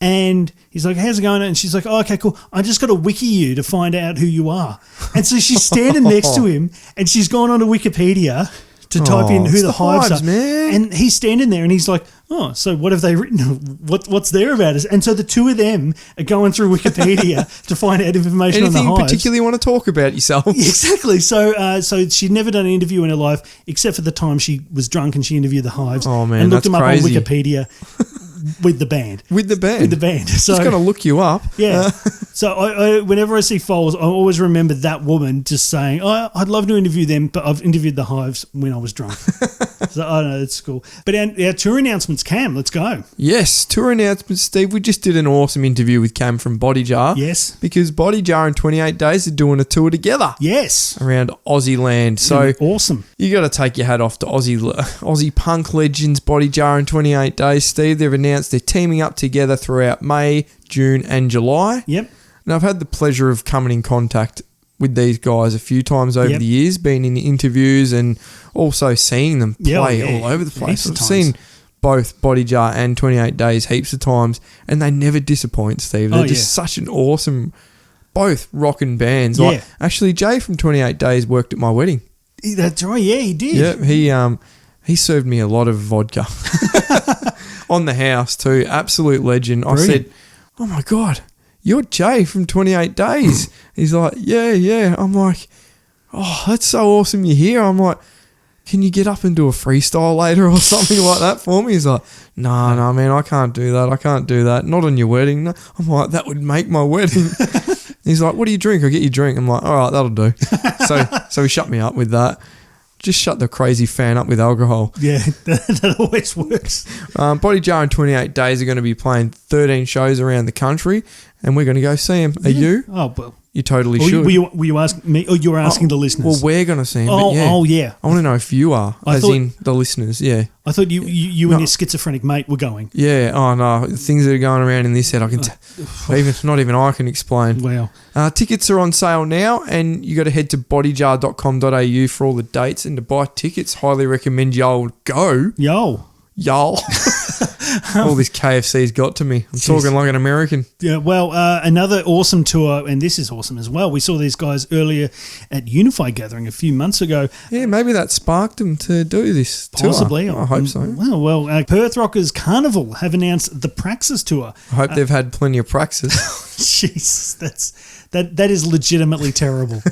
[SPEAKER 1] And he's like, how's it going? And she's like, oh, okay, cool. I just got to wiki you to find out who you are. And so she's standing next to him and she's gone onto Wikipedia to type in who
[SPEAKER 2] it's
[SPEAKER 1] the
[SPEAKER 2] the
[SPEAKER 1] Hives
[SPEAKER 2] Hives,
[SPEAKER 1] are.
[SPEAKER 2] man.
[SPEAKER 1] And he's standing there and he's like, oh, so what have they written? What's there about us? And so the two of them are going through Wikipedia to find out information
[SPEAKER 2] Anything
[SPEAKER 1] on
[SPEAKER 2] you
[SPEAKER 1] the Hives.
[SPEAKER 2] particularly want to talk about yourself?
[SPEAKER 1] Exactly. So she'd never done an interview in her life, except for the time she was drunk and she interviewed the Hives.
[SPEAKER 2] Oh, man,
[SPEAKER 1] and looked
[SPEAKER 2] that's
[SPEAKER 1] them
[SPEAKER 2] crazy.
[SPEAKER 1] up on Wikipedia with the band.
[SPEAKER 2] With the band.
[SPEAKER 1] With the band. So
[SPEAKER 2] Just got to look you up.
[SPEAKER 1] yeah. So I whenever I see Foals, I always remember that woman just saying, oh, I'd love to interview them, but I've interviewed the Hives when I was drunk. So I don't know, that's cool. But our tour announcements, Cam, let's go.
[SPEAKER 2] Yes, tour announcements, Steve. We just did an awesome interview with Cam from Body Jar.
[SPEAKER 1] Yes.
[SPEAKER 2] Because Body Jar in 28 Days are doing a tour together
[SPEAKER 1] Yes.
[SPEAKER 2] around Aussie land. So
[SPEAKER 1] awesome.
[SPEAKER 2] you got to take your hat off to Aussie punk legends Body Jar in 28 Days, Steve. They've announced they're teaming up together throughout May, June and July.
[SPEAKER 1] Yep.
[SPEAKER 2] Now, I've had the pleasure of coming in contact with these guys a few times over the years, been in interviews and also seeing them play all over the place. I've seen both Body Jar and 28 Days heaps of times, and they never disappoint, Steve. They're just such an awesome, both rocking bands.
[SPEAKER 1] Yeah.
[SPEAKER 2] Like, actually, Jay from 28 Days worked at my wedding.
[SPEAKER 1] That's right, yeah, he did.
[SPEAKER 2] Yeah, he served me a lot of vodka on the house too. Absolute legend.
[SPEAKER 1] Brilliant.
[SPEAKER 2] I said, oh my God, you're Jay from 28 Days. He's like, yeah. I'm like, oh, that's so awesome you're here. I'm like, can you get up and do a freestyle later or something like that for me? He's like, no, man, I can't do that. Not on your wedding. No. I'm like, that would make my wedding. He's like, what do you drink? I'll get you a drink. I'm like, all right, that'll do. So he shut me up with that. Just shut the crazy fan up with alcohol.
[SPEAKER 1] Yeah, that always works.
[SPEAKER 2] Body Jar in 28 Days are going to be playing 13 shows around the country, and we're going to go see them. Are you?
[SPEAKER 1] Oh, well.
[SPEAKER 2] You totally
[SPEAKER 1] Were
[SPEAKER 2] should.
[SPEAKER 1] you asking me, or you were asking the listeners?
[SPEAKER 2] Well, we're going to see them.
[SPEAKER 1] Oh, yeah.
[SPEAKER 2] I want to know if you are, in the listeners. Yeah.
[SPEAKER 1] I thought you and your schizophrenic mate were going.
[SPEAKER 2] Yeah. Oh no, the things that are going around in this head, I can not even I can explain.
[SPEAKER 1] Wow.
[SPEAKER 2] Tickets are on sale now, and you got to head to bodyjar.com.au for all the dates and to buy tickets. Highly recommend y'all go. Y'all. All this KFC's got to me. I'm talking like an American.
[SPEAKER 1] Yeah, well, another awesome tour, and this is awesome as well. We saw these guys earlier at Unify Gathering a few months ago.
[SPEAKER 2] Yeah, maybe that sparked them to do this
[SPEAKER 1] Possibly.
[SPEAKER 2] tour. I hope so.
[SPEAKER 1] Well, Perth Rockers Carnival have announced the Praxis Tour.
[SPEAKER 2] I hope they've had plenty of praxis.
[SPEAKER 1] Jesus, that is legitimately terrible.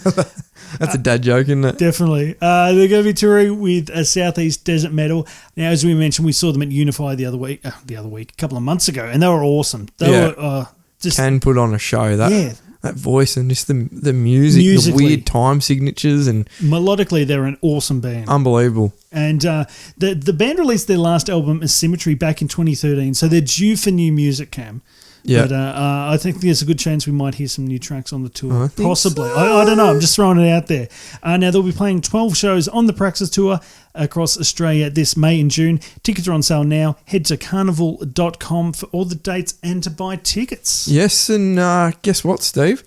[SPEAKER 2] That's a dad joke, isn't it?
[SPEAKER 1] Definitely. They're going to be touring with Southeast Desert Metal. Now, as we mentioned, we saw them at Unify a couple of months ago, and they were awesome. They were just
[SPEAKER 2] can put on a show. That voice and just the music, the weird time signatures, and
[SPEAKER 1] melodically, they're an awesome band.
[SPEAKER 2] Unbelievable.
[SPEAKER 1] And the band released their last album, Symmetry, back in 2013, so they're due for new music, Cam.
[SPEAKER 2] Yeah,
[SPEAKER 1] but I think there's a good chance we might hear some new tracks on the tour. Possibly.
[SPEAKER 2] So.
[SPEAKER 1] I don't know. I'm just throwing it out there. Now, they'll be playing 12 shows on the Praxis Tour across Australia this May and June. Tickets are on sale now. Head to carnival.com for all the dates and to buy tickets.
[SPEAKER 2] Yes, and guess what, Steve?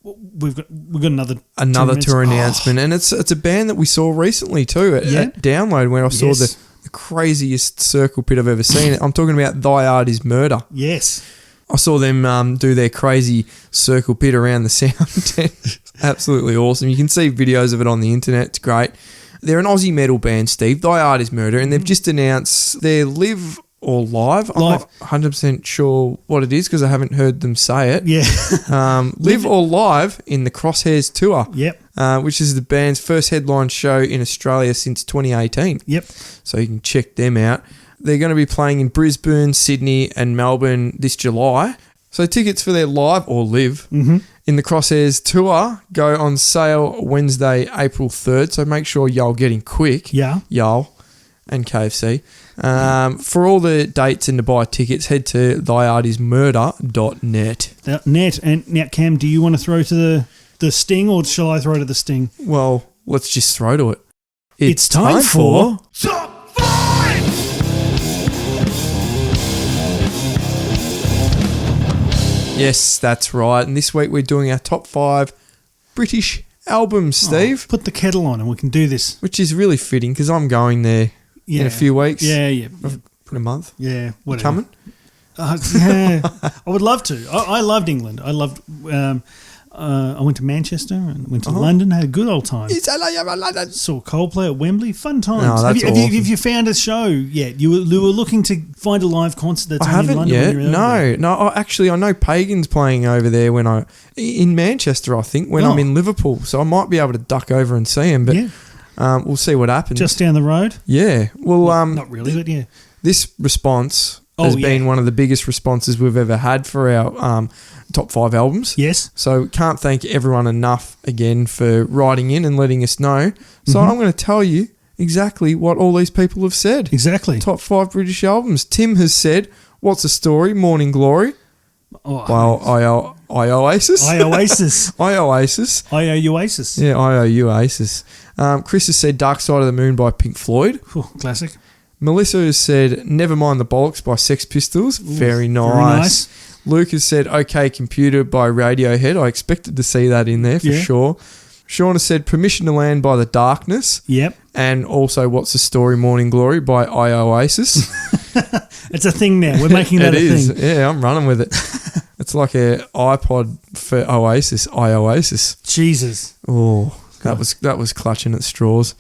[SPEAKER 1] We've got another
[SPEAKER 2] tour announcement, and it's a band that we saw recently too at Download, where I saw the craziest circle pit I've ever seen. I'm talking about Thy Art Is Murder.
[SPEAKER 1] Yes.
[SPEAKER 2] I saw them do their crazy circle pit around the sound tent. Absolutely awesome. You can see videos of it on the internet. It's great. They're an Aussie metal band, Steve. Thy Art Is Murder, and they've just announced their Live or Live. I'm not 100% sure what it is because I haven't heard them say it.
[SPEAKER 1] Yeah.
[SPEAKER 2] Live or Live in the Crosshairs Tour.
[SPEAKER 1] Yep.
[SPEAKER 2] Which is the band's first headline show in Australia since 2018.
[SPEAKER 1] Yep.
[SPEAKER 2] So you can check them out. They're going to be playing in Brisbane, Sydney and Melbourne this July. So tickets for their Live or Live in the Crosshairs Tour go on sale Wednesday, April 3rd. So make sure y'all getting quick.
[SPEAKER 1] Yeah.
[SPEAKER 2] Y'all and KFC. For all the dates and to buy tickets, head to thyartismurder.net.
[SPEAKER 1] Net. And now, Cam, do you want to throw to the sting or shall I throw to the sting?
[SPEAKER 2] Well, let's just throw to it.
[SPEAKER 1] It's time for...
[SPEAKER 3] Top 5!
[SPEAKER 2] Yes, that's right. And this week we're doing our top 5 British albums, Steve.
[SPEAKER 1] Put the kettle on and we can do this.
[SPEAKER 2] Which is really fitting because I'm going there in a few weeks.
[SPEAKER 1] Yeah.
[SPEAKER 2] In a month.
[SPEAKER 1] Yeah, whatever.
[SPEAKER 2] Coming?
[SPEAKER 1] Yeah, I would love to. I loved England. I I went to Manchester and went to London. Had a good old time.
[SPEAKER 2] London.
[SPEAKER 1] Saw Coldplay at Wembley. Fun times.
[SPEAKER 2] Oh, that's
[SPEAKER 1] have
[SPEAKER 2] awesome.
[SPEAKER 1] you found a show yet? You were looking to find a live concert that's
[SPEAKER 2] I
[SPEAKER 1] only in
[SPEAKER 2] haven't
[SPEAKER 1] London.
[SPEAKER 2] yet.
[SPEAKER 1] When you're over there.
[SPEAKER 2] No. Actually, I know Pagan's playing over there in Manchester. I think when I'm in Liverpool, so I might be able to duck over and see him. But we'll see what happens.
[SPEAKER 1] Just down the road.
[SPEAKER 2] Yeah. Well,
[SPEAKER 1] Not really, but yeah.
[SPEAKER 2] This response has been one of the biggest responses we've ever had for our top 5 albums.
[SPEAKER 1] Yes.
[SPEAKER 2] So can't thank everyone enough again for writing in and letting us know. So I'm going to tell you exactly what all these people have said.
[SPEAKER 1] Exactly.
[SPEAKER 2] Top 5 British albums. Tim has said, "What's the Story? Morning Glory." By Oasis.
[SPEAKER 1] Oasis.
[SPEAKER 2] Oasis.
[SPEAKER 1] Oasis.
[SPEAKER 2] Yeah, Oasis. Chris has said Dark Side of the Moon by Pink Floyd.
[SPEAKER 1] Classic.
[SPEAKER 2] Melissa has said Never Mind the Bollocks by Sex Pistols. Very nice. Luke has said OK Computer by Radiohead. I expected to see that in there for sure. Sean has said Permission to Land by The Darkness.
[SPEAKER 1] Yep.
[SPEAKER 2] And also What's the Story? Morning Glory by Oasis.
[SPEAKER 1] It's a thing now. We're making that a thing.
[SPEAKER 2] Yeah, I'm running with it. It's like an iPod for Oasis. Oasis.
[SPEAKER 1] Jesus.
[SPEAKER 2] Oh, that was clutching at straws.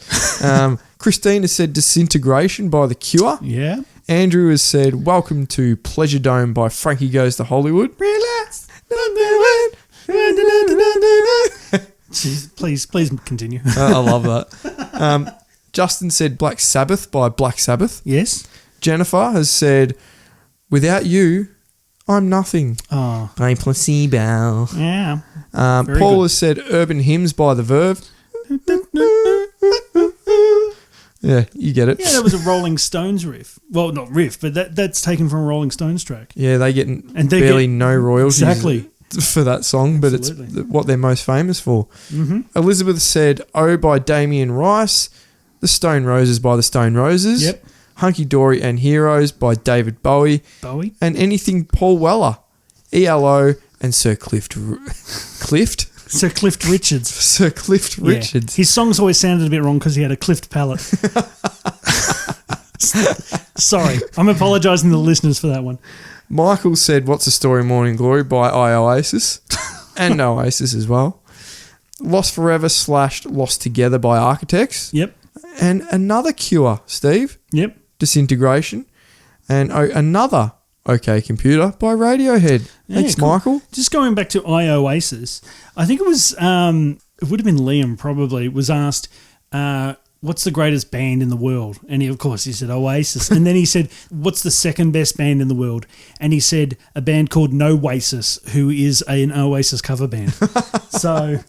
[SPEAKER 2] Christine has said Disintegration by The Cure.
[SPEAKER 1] Yeah.
[SPEAKER 2] Andrew has said Welcome to Pleasure Dome by Frankie Goes to Hollywood. Relax.
[SPEAKER 1] Jeez, please continue.
[SPEAKER 2] I love that. Justin said Black Sabbath by Black Sabbath.
[SPEAKER 1] Yes.
[SPEAKER 2] Jennifer has said Without You, I'm Nothing
[SPEAKER 1] Oh.
[SPEAKER 2] by Placebo.
[SPEAKER 1] Yeah.
[SPEAKER 2] Paul
[SPEAKER 1] good.
[SPEAKER 2] has said Urban Hymns by The Verve. Yeah, you get it.
[SPEAKER 1] Yeah, that was a Rolling Stones riff. Well, not riff, but that's taken from a Rolling Stones track.
[SPEAKER 2] Yeah, they get
[SPEAKER 1] they
[SPEAKER 2] barely
[SPEAKER 1] get-
[SPEAKER 2] no royalties
[SPEAKER 1] Exactly.
[SPEAKER 2] for that song, but
[SPEAKER 1] Absolutely.
[SPEAKER 2] it's what they're most famous for.
[SPEAKER 1] Mm-hmm.
[SPEAKER 2] Elizabeth said Oh by Damien Rice, The Stone Roses by The Stone Roses,
[SPEAKER 1] Yep.
[SPEAKER 2] Hunky Dory and Heroes by David Bowie,
[SPEAKER 1] Bowie.
[SPEAKER 2] and anything Paul Weller, ELO, and Sir Clift
[SPEAKER 1] Sir Clift Richards.
[SPEAKER 2] Sir Clift
[SPEAKER 1] Yeah.
[SPEAKER 2] Richards.
[SPEAKER 1] His songs always sounded a bit wrong because he had a clift palate. Sorry. I'm apologising to the listeners for that one.
[SPEAKER 2] Michael said What's the Story? Morning Glory by Oasis and Oasis as well. Lost Forever / Lost Together by Architects.
[SPEAKER 1] Yep.
[SPEAKER 2] And another Cure, Steve.
[SPEAKER 1] Yep.
[SPEAKER 2] Disintegration. And another OK Computer by Radiohead.
[SPEAKER 1] Yeah,
[SPEAKER 2] Thanks,
[SPEAKER 1] cool.
[SPEAKER 2] Michael.
[SPEAKER 1] Just going back to Oasis, I think it was, it would have been Liam probably, was asked, what's the greatest band in the world? And he said Oasis. And then he said, what's the second best band in the world? And he said a band called Noasis, who is an Oasis cover band. So,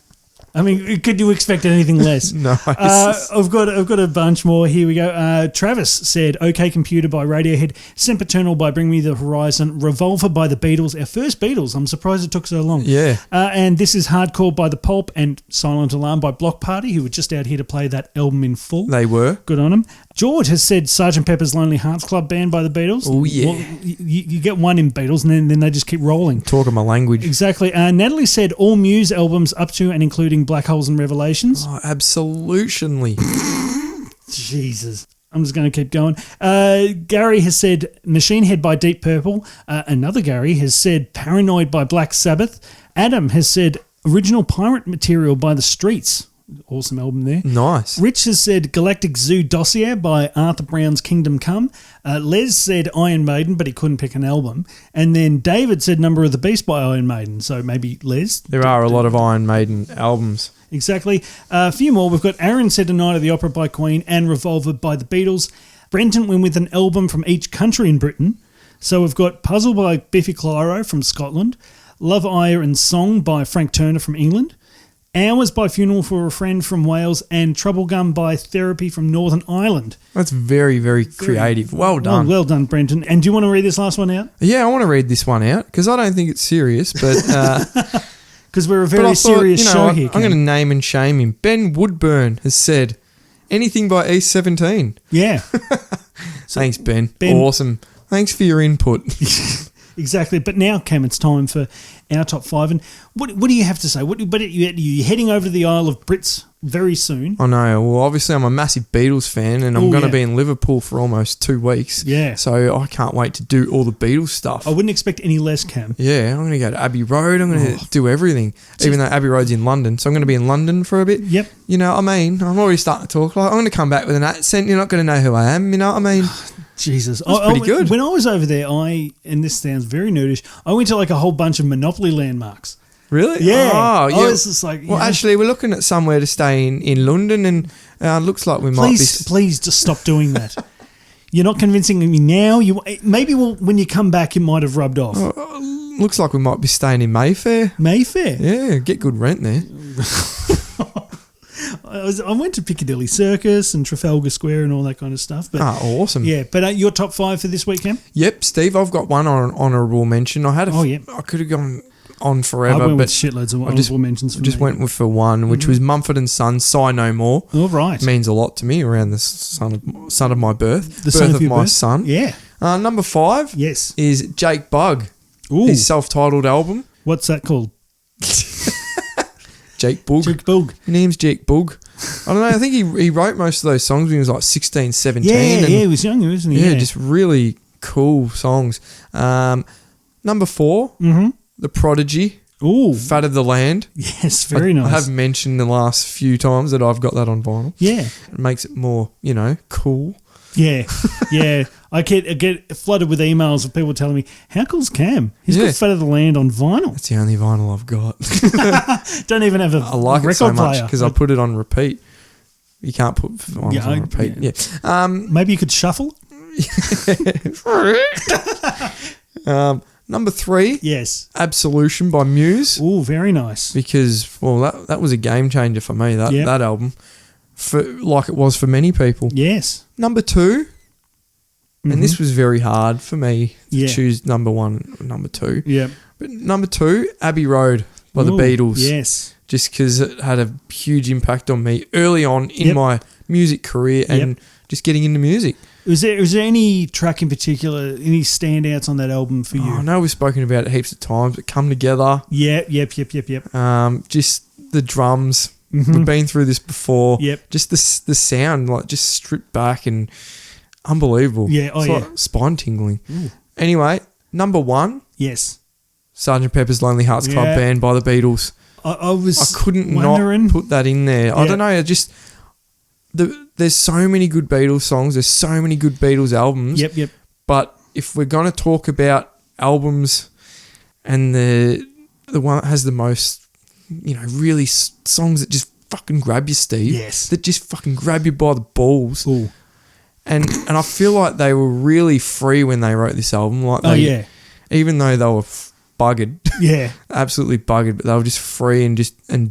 [SPEAKER 1] I mean, could you expect anything less?
[SPEAKER 2] No.
[SPEAKER 1] I've got a bunch more. Here we go. Travis said OK Computer by Radiohead, Sempiternal by Bring Me the Horizon, Revolver by the Beatles, our first Beatles. I'm surprised it took so long.
[SPEAKER 2] Yeah.
[SPEAKER 1] And This Is Hardcore by The Pulp and Silent Alarm by Block Party, who were just out here to play that album in full.
[SPEAKER 2] They were.
[SPEAKER 1] Good on them. George has said Sgt. Pepper's Lonely Hearts Club Band by the Beatles.
[SPEAKER 2] Oh, yeah.
[SPEAKER 1] Well, you get one in Beatles and then they just keep rolling.
[SPEAKER 2] Talking my language.
[SPEAKER 1] Exactly. Natalie said all Muse albums up to and including Black Holes and Revelations.
[SPEAKER 2] Oh, absolutely.
[SPEAKER 1] Jesus. I'm just going to keep going. Gary has said Machine Head by Deep Purple. Another Gary has said Paranoid by Black Sabbath. Adam has said Original Pirate Material by The Streets. Awesome album there.
[SPEAKER 2] Nice.
[SPEAKER 1] Rich has said Galactic Zoo Dossier by Arthur Brown's Kingdom Come. Les said Iron Maiden, but he couldn't pick an album. And then David said Number of the Beast by Iron Maiden. So maybe Les.
[SPEAKER 2] There are a lot of Iron Maiden albums.
[SPEAKER 1] Exactly. A few more. We've got Aaron said A Night of the Opera by Queen and Revolver by the Beatles. Brenton went with an album from each country in Britain. So we've got Puzzle by Biffy Clyro from Scotland. Love, Ire and Song by Frank Turner from England. Hours by Funeral for a Friend from Wales, and Trouble Gum by Therapy from Northern Ireland.
[SPEAKER 2] That's very, very creative. Well done.
[SPEAKER 1] Well done, Brenton. And do you want to read this last one out?
[SPEAKER 2] Yeah, I want to read this one out because I don't think it's serious, but
[SPEAKER 1] Because we're a
[SPEAKER 2] but I
[SPEAKER 1] very
[SPEAKER 2] thought,
[SPEAKER 1] serious show
[SPEAKER 2] what,
[SPEAKER 1] here.
[SPEAKER 2] I'm going to name and shame him. Ben Woodburn has said anything by East 17.
[SPEAKER 1] Yeah.
[SPEAKER 2] Thanks, Ben.
[SPEAKER 1] Ben-
[SPEAKER 2] Awesome. Thanks for your input.
[SPEAKER 1] Exactly. But now, Cam, it's time for our top 5. And what do you have to say? You're heading over to the Isle of Brits very soon.
[SPEAKER 2] I know. Well, obviously, I'm a massive Beatles fan, and I'm going to be in Liverpool for almost 2 weeks.
[SPEAKER 1] Yeah.
[SPEAKER 2] So I can't wait to do all the Beatles stuff.
[SPEAKER 1] I wouldn't expect any less, Cam.
[SPEAKER 2] Yeah, I'm going to go to Abbey Road. I'm going to do everything, even though Abbey Road's in London. So I'm going to be in London for a bit.
[SPEAKER 1] Yep.
[SPEAKER 2] You know what I mean? I'm already starting to talk. Like, I'm going to come back with an accent. You're not going to know who I am. You know what I mean?
[SPEAKER 1] Jesus.
[SPEAKER 2] That's pretty good.
[SPEAKER 1] When I was over there, and this sounds very nudish, I went to like a whole bunch of Monopoly landmarks.
[SPEAKER 2] Really?
[SPEAKER 1] Yeah.
[SPEAKER 2] Oh, yeah.
[SPEAKER 1] I was just like...
[SPEAKER 2] Well, actually, we're looking at somewhere to stay in London, and looks like we might be...
[SPEAKER 1] Please just stop doing that. You're not convincing me now. Maybe when you come back, it might have rubbed off.
[SPEAKER 2] Looks like we might be staying in Mayfair.
[SPEAKER 1] Mayfair?
[SPEAKER 2] Yeah, get good rent there.
[SPEAKER 1] I went to Piccadilly Circus and Trafalgar Square and all that kind of stuff. But
[SPEAKER 2] awesome.
[SPEAKER 1] Yeah, but your top 5 for this weekend?
[SPEAKER 2] Yep, Steve, I've got one honourable mention. I could have gone on forever.
[SPEAKER 1] I went
[SPEAKER 2] but
[SPEAKER 1] with shitloads of honourable mentions for me.
[SPEAKER 2] Just went for one, which was Mumford & Sons, Sigh No More.
[SPEAKER 1] All right.
[SPEAKER 2] It means a lot to me around the son of my birth.
[SPEAKER 1] The son of your
[SPEAKER 2] my
[SPEAKER 1] birth?
[SPEAKER 2] son.
[SPEAKER 1] Yeah.
[SPEAKER 2] Number 5
[SPEAKER 1] Yes.
[SPEAKER 2] is Jake Bugg.
[SPEAKER 1] Ooh.
[SPEAKER 2] His self-titled album.
[SPEAKER 1] What's that called?
[SPEAKER 2] Jake Bugg.
[SPEAKER 1] Jake Bugg.
[SPEAKER 2] His name's Jake Bugg. I don't know. I think he wrote most of those songs when he was like 16, 17.
[SPEAKER 1] Yeah, he was younger, wasn't he?
[SPEAKER 2] Yeah, just really cool songs. Number 4, The Prodigy.
[SPEAKER 1] Ooh.
[SPEAKER 2] Fat of the Land.
[SPEAKER 1] Yes, very nice.
[SPEAKER 2] I have mentioned the last few times that I've got that on vinyl.
[SPEAKER 1] Yeah.
[SPEAKER 2] It makes it more, cool.
[SPEAKER 1] Yeah, yeah. I get flooded with emails of people telling me, how cool's Cam? He's got Fat of the Land on vinyl.
[SPEAKER 2] That's the only vinyl I've got.
[SPEAKER 1] Don't even have a
[SPEAKER 2] I like
[SPEAKER 1] record
[SPEAKER 2] it so much
[SPEAKER 1] player.
[SPEAKER 2] because I put it on repeat. You can't put vinyls on repeat. Yeah.
[SPEAKER 1] Maybe you could shuffle?
[SPEAKER 2] Number 3.
[SPEAKER 1] Yes.
[SPEAKER 2] Absolution by Muse.
[SPEAKER 1] Oh, very nice.
[SPEAKER 2] Because, well, that was a game changer for me, that album. Like it was for many people.
[SPEAKER 1] Yes.
[SPEAKER 2] Number 2, and this was very hard for me to choose number 1 or number 2.
[SPEAKER 1] Yeah.
[SPEAKER 2] But number 2, Abbey Road by the Beatles.
[SPEAKER 1] Yes.
[SPEAKER 2] Just because it had a huge impact on me early on in my music career and just getting into music.
[SPEAKER 1] Was there any track in particular, any standouts on that album for you?
[SPEAKER 2] I know we've spoken about it heaps of times, but Come Together.
[SPEAKER 1] Yeah, yep.
[SPEAKER 2] Just the drums. We've been through this before.
[SPEAKER 1] Yep.
[SPEAKER 2] Just the sound, like just stripped back and unbelievable.
[SPEAKER 1] Yeah,
[SPEAKER 2] it's like spine tingling.
[SPEAKER 1] Ooh.
[SPEAKER 2] Anyway, number 1.
[SPEAKER 1] Yes.
[SPEAKER 2] Sgt. Pepper's Lonely Hearts Club Band by the Beatles.
[SPEAKER 1] I
[SPEAKER 2] couldn't
[SPEAKER 1] wondering.
[SPEAKER 2] not put that in there. I don't know. There's so many good Beatles songs. There's so many good Beatles albums.
[SPEAKER 1] Yep.
[SPEAKER 2] But if we're going to talk about albums and the one that has the most, really songs that just fucking grab you, Steve.
[SPEAKER 1] Yes.
[SPEAKER 2] That just fucking grab you by the balls.
[SPEAKER 1] Ooh.
[SPEAKER 2] And I feel like they were really free when they wrote this album. Like even though they were buggered.
[SPEAKER 1] Yeah.
[SPEAKER 2] Absolutely buggered, but they were just free and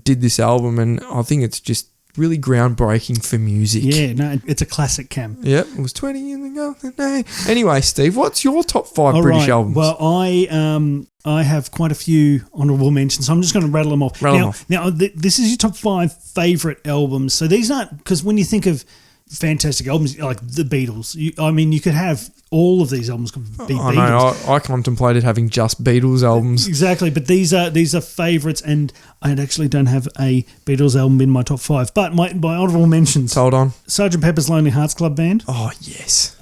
[SPEAKER 2] did this album, and I think it's just really groundbreaking for music.
[SPEAKER 1] Yeah, no, it's a classic, Cam.
[SPEAKER 2] Yep, it was 20 in the golden day. Anyway, Steve, what's your top 5 British albums?
[SPEAKER 1] Well, I have quite a few honourable mentions, so I'm just going to rattle them off. Now, this is your top 5 favourite albums. So these aren't, because when you think of fantastic albums like the Beatles, you could have all of these albums could be Beatles.
[SPEAKER 2] I know. I contemplated having just Beatles albums.
[SPEAKER 1] Exactly, but these are favourites, and I actually don't have a Beatles album in my top 5. But my honourable mentions:
[SPEAKER 2] Hold on,
[SPEAKER 1] Sgt. Pepper's Lonely Hearts Club Band.
[SPEAKER 2] Oh yes.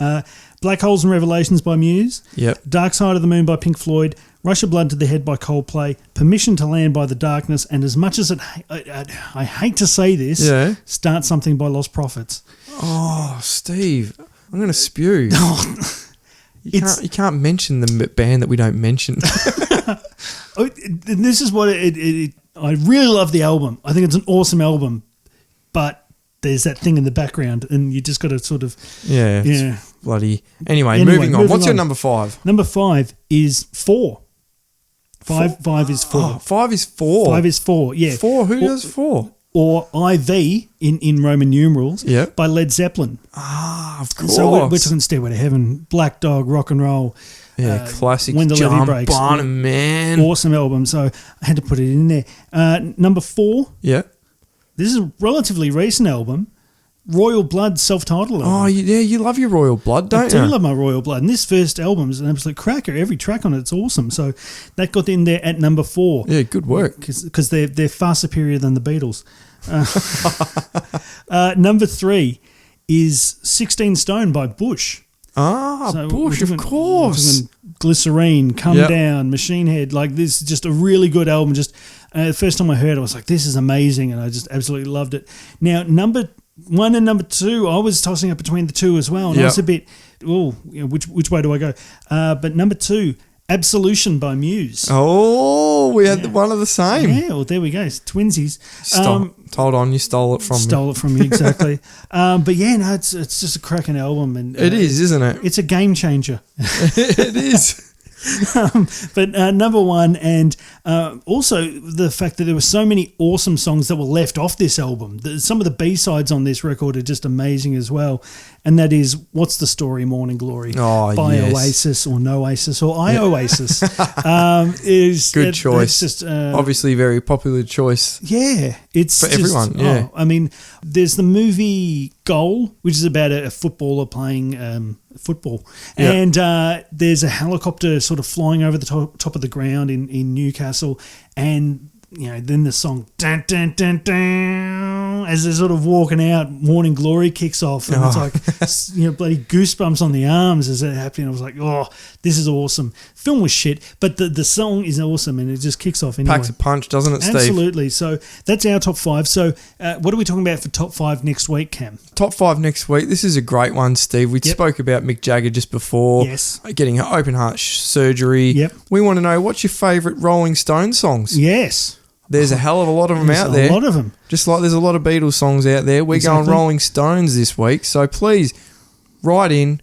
[SPEAKER 1] Black Holes and Revelations by Muse.
[SPEAKER 2] Yep.
[SPEAKER 1] Dark Side of the Moon by Pink Floyd. Rush of Blood to the Head by Coldplay. Permission to Land by The Darkness. And as much as I hate to say this, Start Something by Lost Prophets.
[SPEAKER 2] Oh, Steve, I'm going to spew. You can't mention the band that we don't mention.
[SPEAKER 1] This is what I really love the album. I think it's an awesome album, but there's that thing in the background, and you just got to sort of
[SPEAKER 2] bloody. Anyway, moving on. What's your number 5?
[SPEAKER 1] Number 5 is 4. Five is 4.
[SPEAKER 2] Oh, 5 is 4.
[SPEAKER 1] 5 is 4. Yeah.
[SPEAKER 2] 4. Who does 4?
[SPEAKER 1] Or IV in Roman numerals by Led Zeppelin.
[SPEAKER 2] Ah, of course.
[SPEAKER 1] So we're talking Stairway to Heaven, Black Dog, Rock and Roll.
[SPEAKER 2] Yeah, classic.
[SPEAKER 1] When the
[SPEAKER 2] John
[SPEAKER 1] Levee Breaks.
[SPEAKER 2] Bonham, man.
[SPEAKER 1] Awesome album. So I had to put it in there. Number 4.
[SPEAKER 2] Yeah.
[SPEAKER 1] This is a relatively recent album. Royal Blood self-titled album.
[SPEAKER 2] Oh, yeah, you love your Royal Blood, don't you?
[SPEAKER 1] I do love my Royal Blood. And this first album is an absolute cracker. Every track on it's awesome. So that got in there at number 4.
[SPEAKER 2] Yeah, good work.
[SPEAKER 1] Because they're far superior than the Beatles. Number 3 is 16 Stone by Bush.
[SPEAKER 2] Bush, of course.
[SPEAKER 1] Glycerine, Come Down, Machine Head. Like, this is just a really good album. Just the first time I heard it, I was like, this is amazing. And I just absolutely loved it. Now, number 1 and number 2, I was tossing up between the two as well. And I was a bit, which way do I go? But number 2, Absolution by Muse.
[SPEAKER 2] Oh, we had one of the same.
[SPEAKER 1] Yeah, well, there we go. It's twinsies.
[SPEAKER 2] Hold on, you stole it from me.
[SPEAKER 1] Stole it from me, exactly. But yeah, no, it's just a cracking album. And
[SPEAKER 2] it is, isn't it?
[SPEAKER 1] It's a game changer.
[SPEAKER 2] It is.
[SPEAKER 1] But number 1, and also the fact that there were so many awesome songs that were left off this album. Some of the B-sides on this record are just amazing as well. And that is What's the Story, Morning Glory by Oasis or No Oasis or Oasis.
[SPEAKER 2] Good choice. Just, obviously very popular choice.
[SPEAKER 1] Yeah. It's
[SPEAKER 2] for everyone, yeah.
[SPEAKER 1] I mean, there's the movie Goal, which is about a footballer playing football. Yep. And there's a helicopter sort of flying over the top of the ground in Newcastle. And, then the song, dun, dun, dun, dun, as they're sort of walking out, Morning Glory kicks off. And it's like, bloody goosebumps on the arms as it happened. I was like, oh, this is awesome. Film was shit, but the song is awesome and it just kicks off anyway.
[SPEAKER 2] Packs a punch, doesn't it, Steve?
[SPEAKER 1] Absolutely. So that's our top 5. So what are we talking about for top 5 next week, Cam?
[SPEAKER 2] Top 5 next week. This is a great one, Steve. We spoke about Mick Jagger just before.
[SPEAKER 1] Yes.
[SPEAKER 2] Getting open heart surgery.
[SPEAKER 1] Yep.
[SPEAKER 2] We want to know, what's your favourite Rolling Stones songs?
[SPEAKER 1] Yes.
[SPEAKER 2] There's a hell of a lot of them out there.
[SPEAKER 1] A lot of them.
[SPEAKER 2] Just like there's a lot of Beatles songs out there. We're going Rolling Stones this week. So please write in,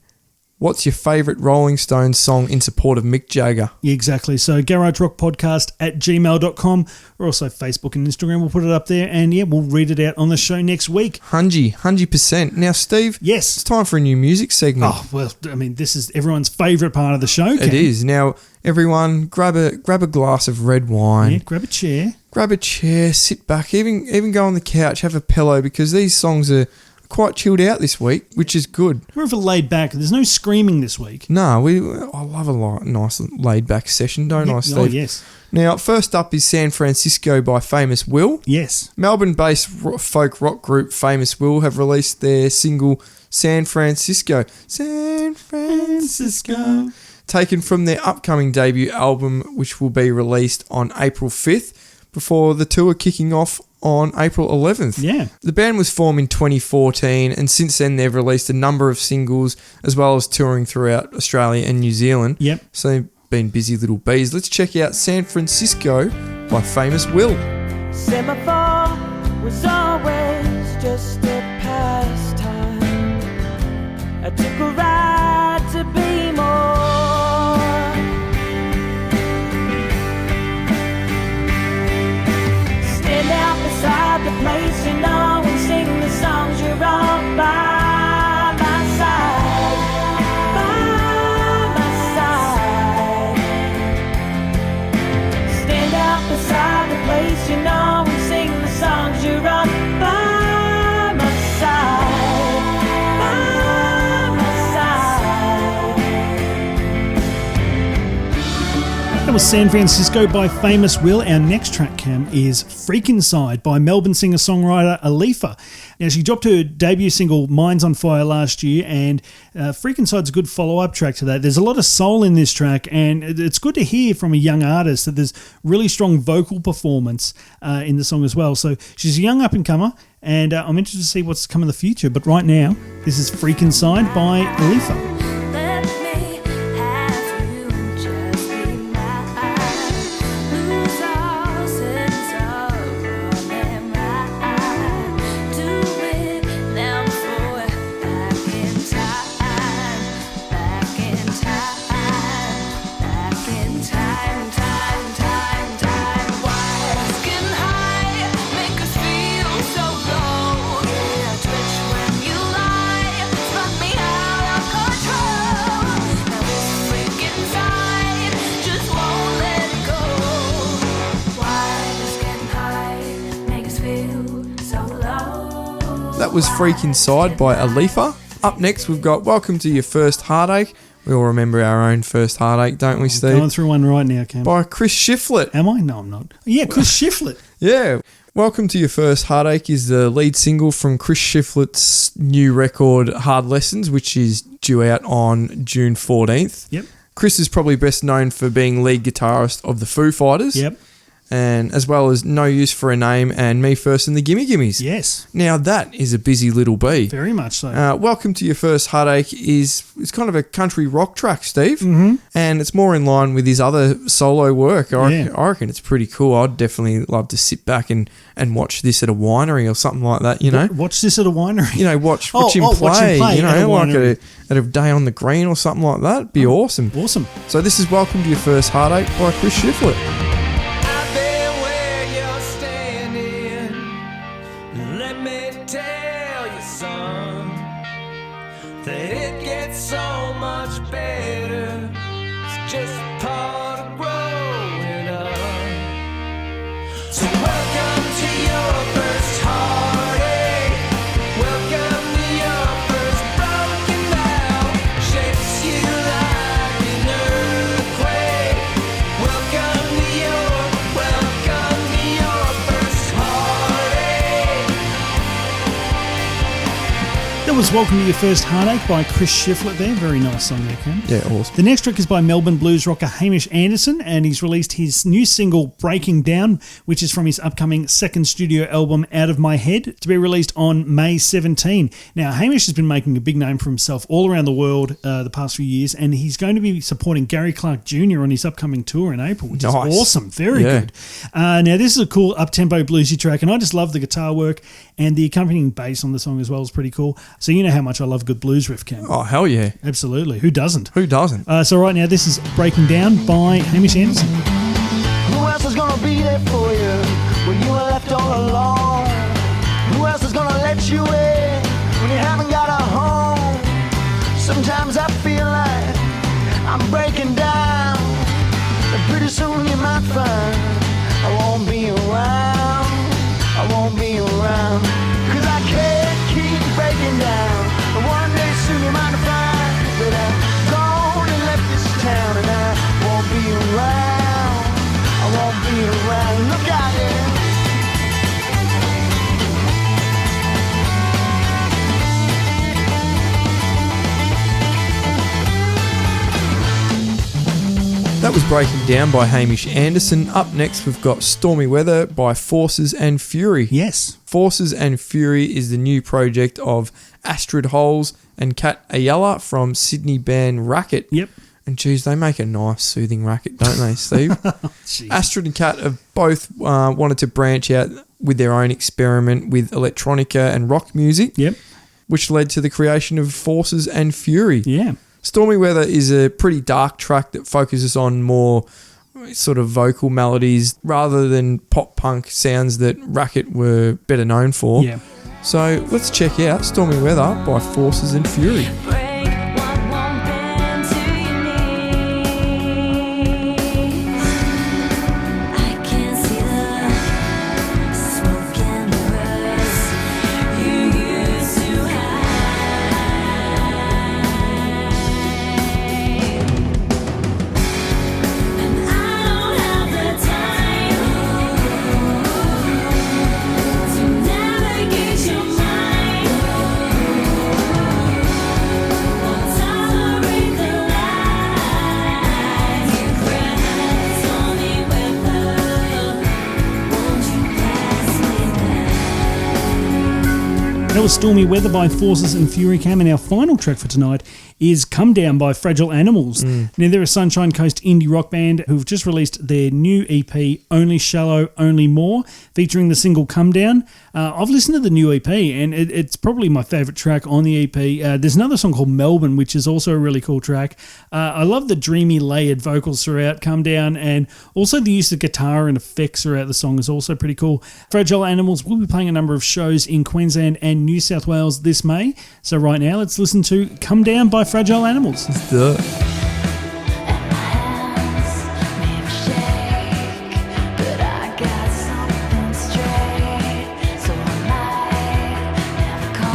[SPEAKER 2] what's your favourite Rolling Stones song in support of Mick Jagger?
[SPEAKER 1] Yeah, exactly. So garagerockpodcast@gmail.com, or also Facebook and Instagram. We'll put it up there and we'll read it out on the show next week.
[SPEAKER 2] 100%. Now, Steve.
[SPEAKER 1] Yes.
[SPEAKER 2] It's time for a new music segment.
[SPEAKER 1] Oh, well, I mean, this is everyone's favourite part of the show, Ken.
[SPEAKER 2] It is. Now, everyone, grab a glass of red wine.
[SPEAKER 1] Yeah, grab a chair.
[SPEAKER 2] Grab a chair, sit back, even go on the couch, have a pillow, because these songs are quite chilled out this week, which is good.
[SPEAKER 1] We're for laid back. There's no screaming this week.
[SPEAKER 2] No, I love a nice laid back session, don't I, Steve?
[SPEAKER 1] Oh, yes.
[SPEAKER 2] Now, first up is San Francisco by Famous Will.
[SPEAKER 1] Yes.
[SPEAKER 2] Melbourne-based folk rock group Famous Will have released their single San Francisco. San Francisco. Taken from their upcoming debut album, which will be released on April 5th, before the tour kicking off on April 11th.
[SPEAKER 1] Yeah.
[SPEAKER 2] The band was formed in 2014, and since then they've released a number of singles as well as touring throughout Australia and New Zealand.
[SPEAKER 1] Yep.
[SPEAKER 2] So they've been busy little bees. Let's check out San Francisco by Famous Will.
[SPEAKER 3] Semaphore was always just a pastime. I took a ride to be more. Beside the place you know and sing the songs you're all by my side, by my side. Stand out beside the place you know and sing the songs you're all by my side, by my side.
[SPEAKER 1] That was San Francisco by Famous Will. Our next track, Cam, is Freak Inside by Melbourne singer-songwriter Alifa. Now, she dropped her debut single Minds on Fire last year, and Freak Inside's a good follow-up track to that. There's a lot of soul in this track, and it's good to hear from a young artist that there's really strong vocal performance in the song as well. So she's a young up-and-comer, and I'm interested to see what's come in the future. But right now, this is Freak Inside by Alifa.
[SPEAKER 4] Control.
[SPEAKER 2] that was Freak Inside by Alifa. Up next, we've got Welcome to Your First Heartache. We all remember our own first heartache, don't we, Steve?
[SPEAKER 1] Going through one right now, Cam.
[SPEAKER 2] By Chris Shiflett.
[SPEAKER 1] Am I? No, I'm not. Yeah, Chris Shiflett.
[SPEAKER 2] Yeah. Welcome to Your First Heartache is the lead single from Chris Shiflett's new record, Hard Lessons, which is due out on June 14th.
[SPEAKER 1] Yep.
[SPEAKER 2] Chris is probably best known for being lead guitarist of the Foo Fighters.
[SPEAKER 1] Yep.
[SPEAKER 2] And as well as No Use for a Name and Me First and the Gimme Gimmes.
[SPEAKER 1] Yes.
[SPEAKER 2] Now that is a busy little bee.
[SPEAKER 1] Very much so.
[SPEAKER 2] Welcome to Your First Heartache is kind of a country rock track, Steve. Mm-hmm. And it's more in line with his other solo work. I reckon it's pretty cool. I'd definitely love to sit back and watch this at a winery or something like that, you know.
[SPEAKER 1] Watch this at a winery?
[SPEAKER 2] You know, watch him play, you know, like at a day on the green or something like that. It'd be awesome.
[SPEAKER 1] Awesome.
[SPEAKER 2] So this is Welcome to Your First Heartache by Chris Shiflett.
[SPEAKER 1] That was Welcome to Your First Heartache by Chris Shiflett there. Very nice song there, Cam.
[SPEAKER 2] Yeah, awesome.
[SPEAKER 1] The next track is by Melbourne blues rocker Hamish Anderson, and he's released his new single Breaking Down, which is from his upcoming second studio album Out of My Head, to be released on May 17. Now, Hamish has been making a big name for himself all around the world the past few years, and he's going to be supporting Gary Clark Jr. on his upcoming tour in April, which is awesome. Very good. Now, this is a cool up-tempo bluesy track, and I just love the guitar work, and the accompanying bass on the song as well is pretty cool. So you know how much I love a good blues riff, Cam.
[SPEAKER 2] Oh, hell yeah.
[SPEAKER 1] Absolutely. Who doesn't?
[SPEAKER 2] Who doesn't?
[SPEAKER 1] So right now, this is Breaking Down by Hamish Anderson.
[SPEAKER 3] Who else is gonna be there for you when you are left all alone? Who else is gonna let you in when you haven't got a home? Sometimes I feel like I'm breaking down, and pretty soon you might find I won't be around. I won't be around, 'cause I can't keep breaking down. And one day soon you might find that I'm gone and left this town, and I won't be around. I won't be around. Look out there.
[SPEAKER 2] That was Breaking Down by Hamish Anderson. Up next, we've got Stormy Weather by Forces and Fury.
[SPEAKER 1] Yes.
[SPEAKER 2] Forces and Fury is the new project of Astrid Holes and Kat Ayala from Sydney band Racket.
[SPEAKER 1] Yep.
[SPEAKER 2] And geez, they make a nice soothing racket, don't they, Steve? Astrid and Kat have both wanted to branch out with their own experiment with electronica and rock music.
[SPEAKER 1] Yep.
[SPEAKER 2] Which led to the creation of Forces and Fury.
[SPEAKER 1] Yeah.
[SPEAKER 2] Stormy Weather is a pretty dark track that focuses on more sort of vocal melodies rather than pop punk sounds that Racket were better known for.
[SPEAKER 1] Yeah.
[SPEAKER 2] So let's check out Stormy Weather by Forces and Fury.
[SPEAKER 1] That was Stormy Weather by Forces and Fury Cam, and our final track for tonight is Come Down by Fragile Animals. Now, they're a Sunshine Coast indie rock band who've just released their new EP, Only Shallow, Only More, featuring the single Come Down. I've listened to the new EP, and it's probably my favourite track on the EP. There's another song called Melbourne, which is also a really cool track. I love the dreamy, layered vocals throughout Come Down, and also the use of guitar and effects throughout the song is also pretty cool. Fragile Animals will be playing a number of shows in Queensland and New South Wales this May. So right now, let's listen to Come Down by Fragile Animals.
[SPEAKER 2] Let's do it.
[SPEAKER 4] But I got something straight, so I might never come.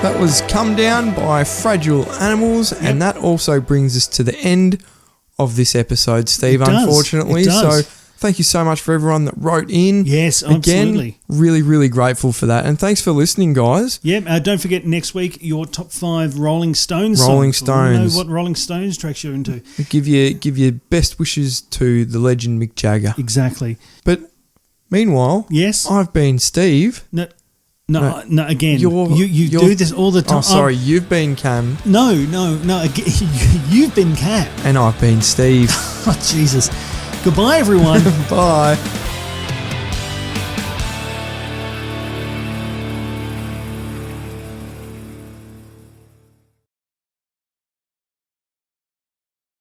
[SPEAKER 2] That was Come Down by Fragile Animals, and that also brings us to the end of this episode, Steve,
[SPEAKER 1] It does.
[SPEAKER 2] unfortunately.
[SPEAKER 1] It does.
[SPEAKER 2] So thank you so much for everyone that wrote in.
[SPEAKER 1] Yes,
[SPEAKER 2] Again,
[SPEAKER 1] absolutely.
[SPEAKER 2] really, really grateful for that. And thanks for listening, guys.
[SPEAKER 1] Yeah, don't forget next week your top 5 Rolling Stones
[SPEAKER 2] Rolling
[SPEAKER 1] songs. I wanna
[SPEAKER 2] Stones.
[SPEAKER 1] know what Rolling Stones tracks you're into.
[SPEAKER 2] Give your best wishes to the legend Mick Jagger.
[SPEAKER 1] Exactly.
[SPEAKER 2] But meanwhile,
[SPEAKER 1] Yes.
[SPEAKER 2] I've been Steve.
[SPEAKER 1] No, again,
[SPEAKER 2] You're-
[SPEAKER 1] you
[SPEAKER 2] you're-
[SPEAKER 1] do this all the time.
[SPEAKER 2] Oh, sorry, you've been Cam,
[SPEAKER 1] No, again, you've been Cam.
[SPEAKER 2] and I've been Steve.
[SPEAKER 1] Oh, Jesus. Goodbye, everyone.
[SPEAKER 2] Bye.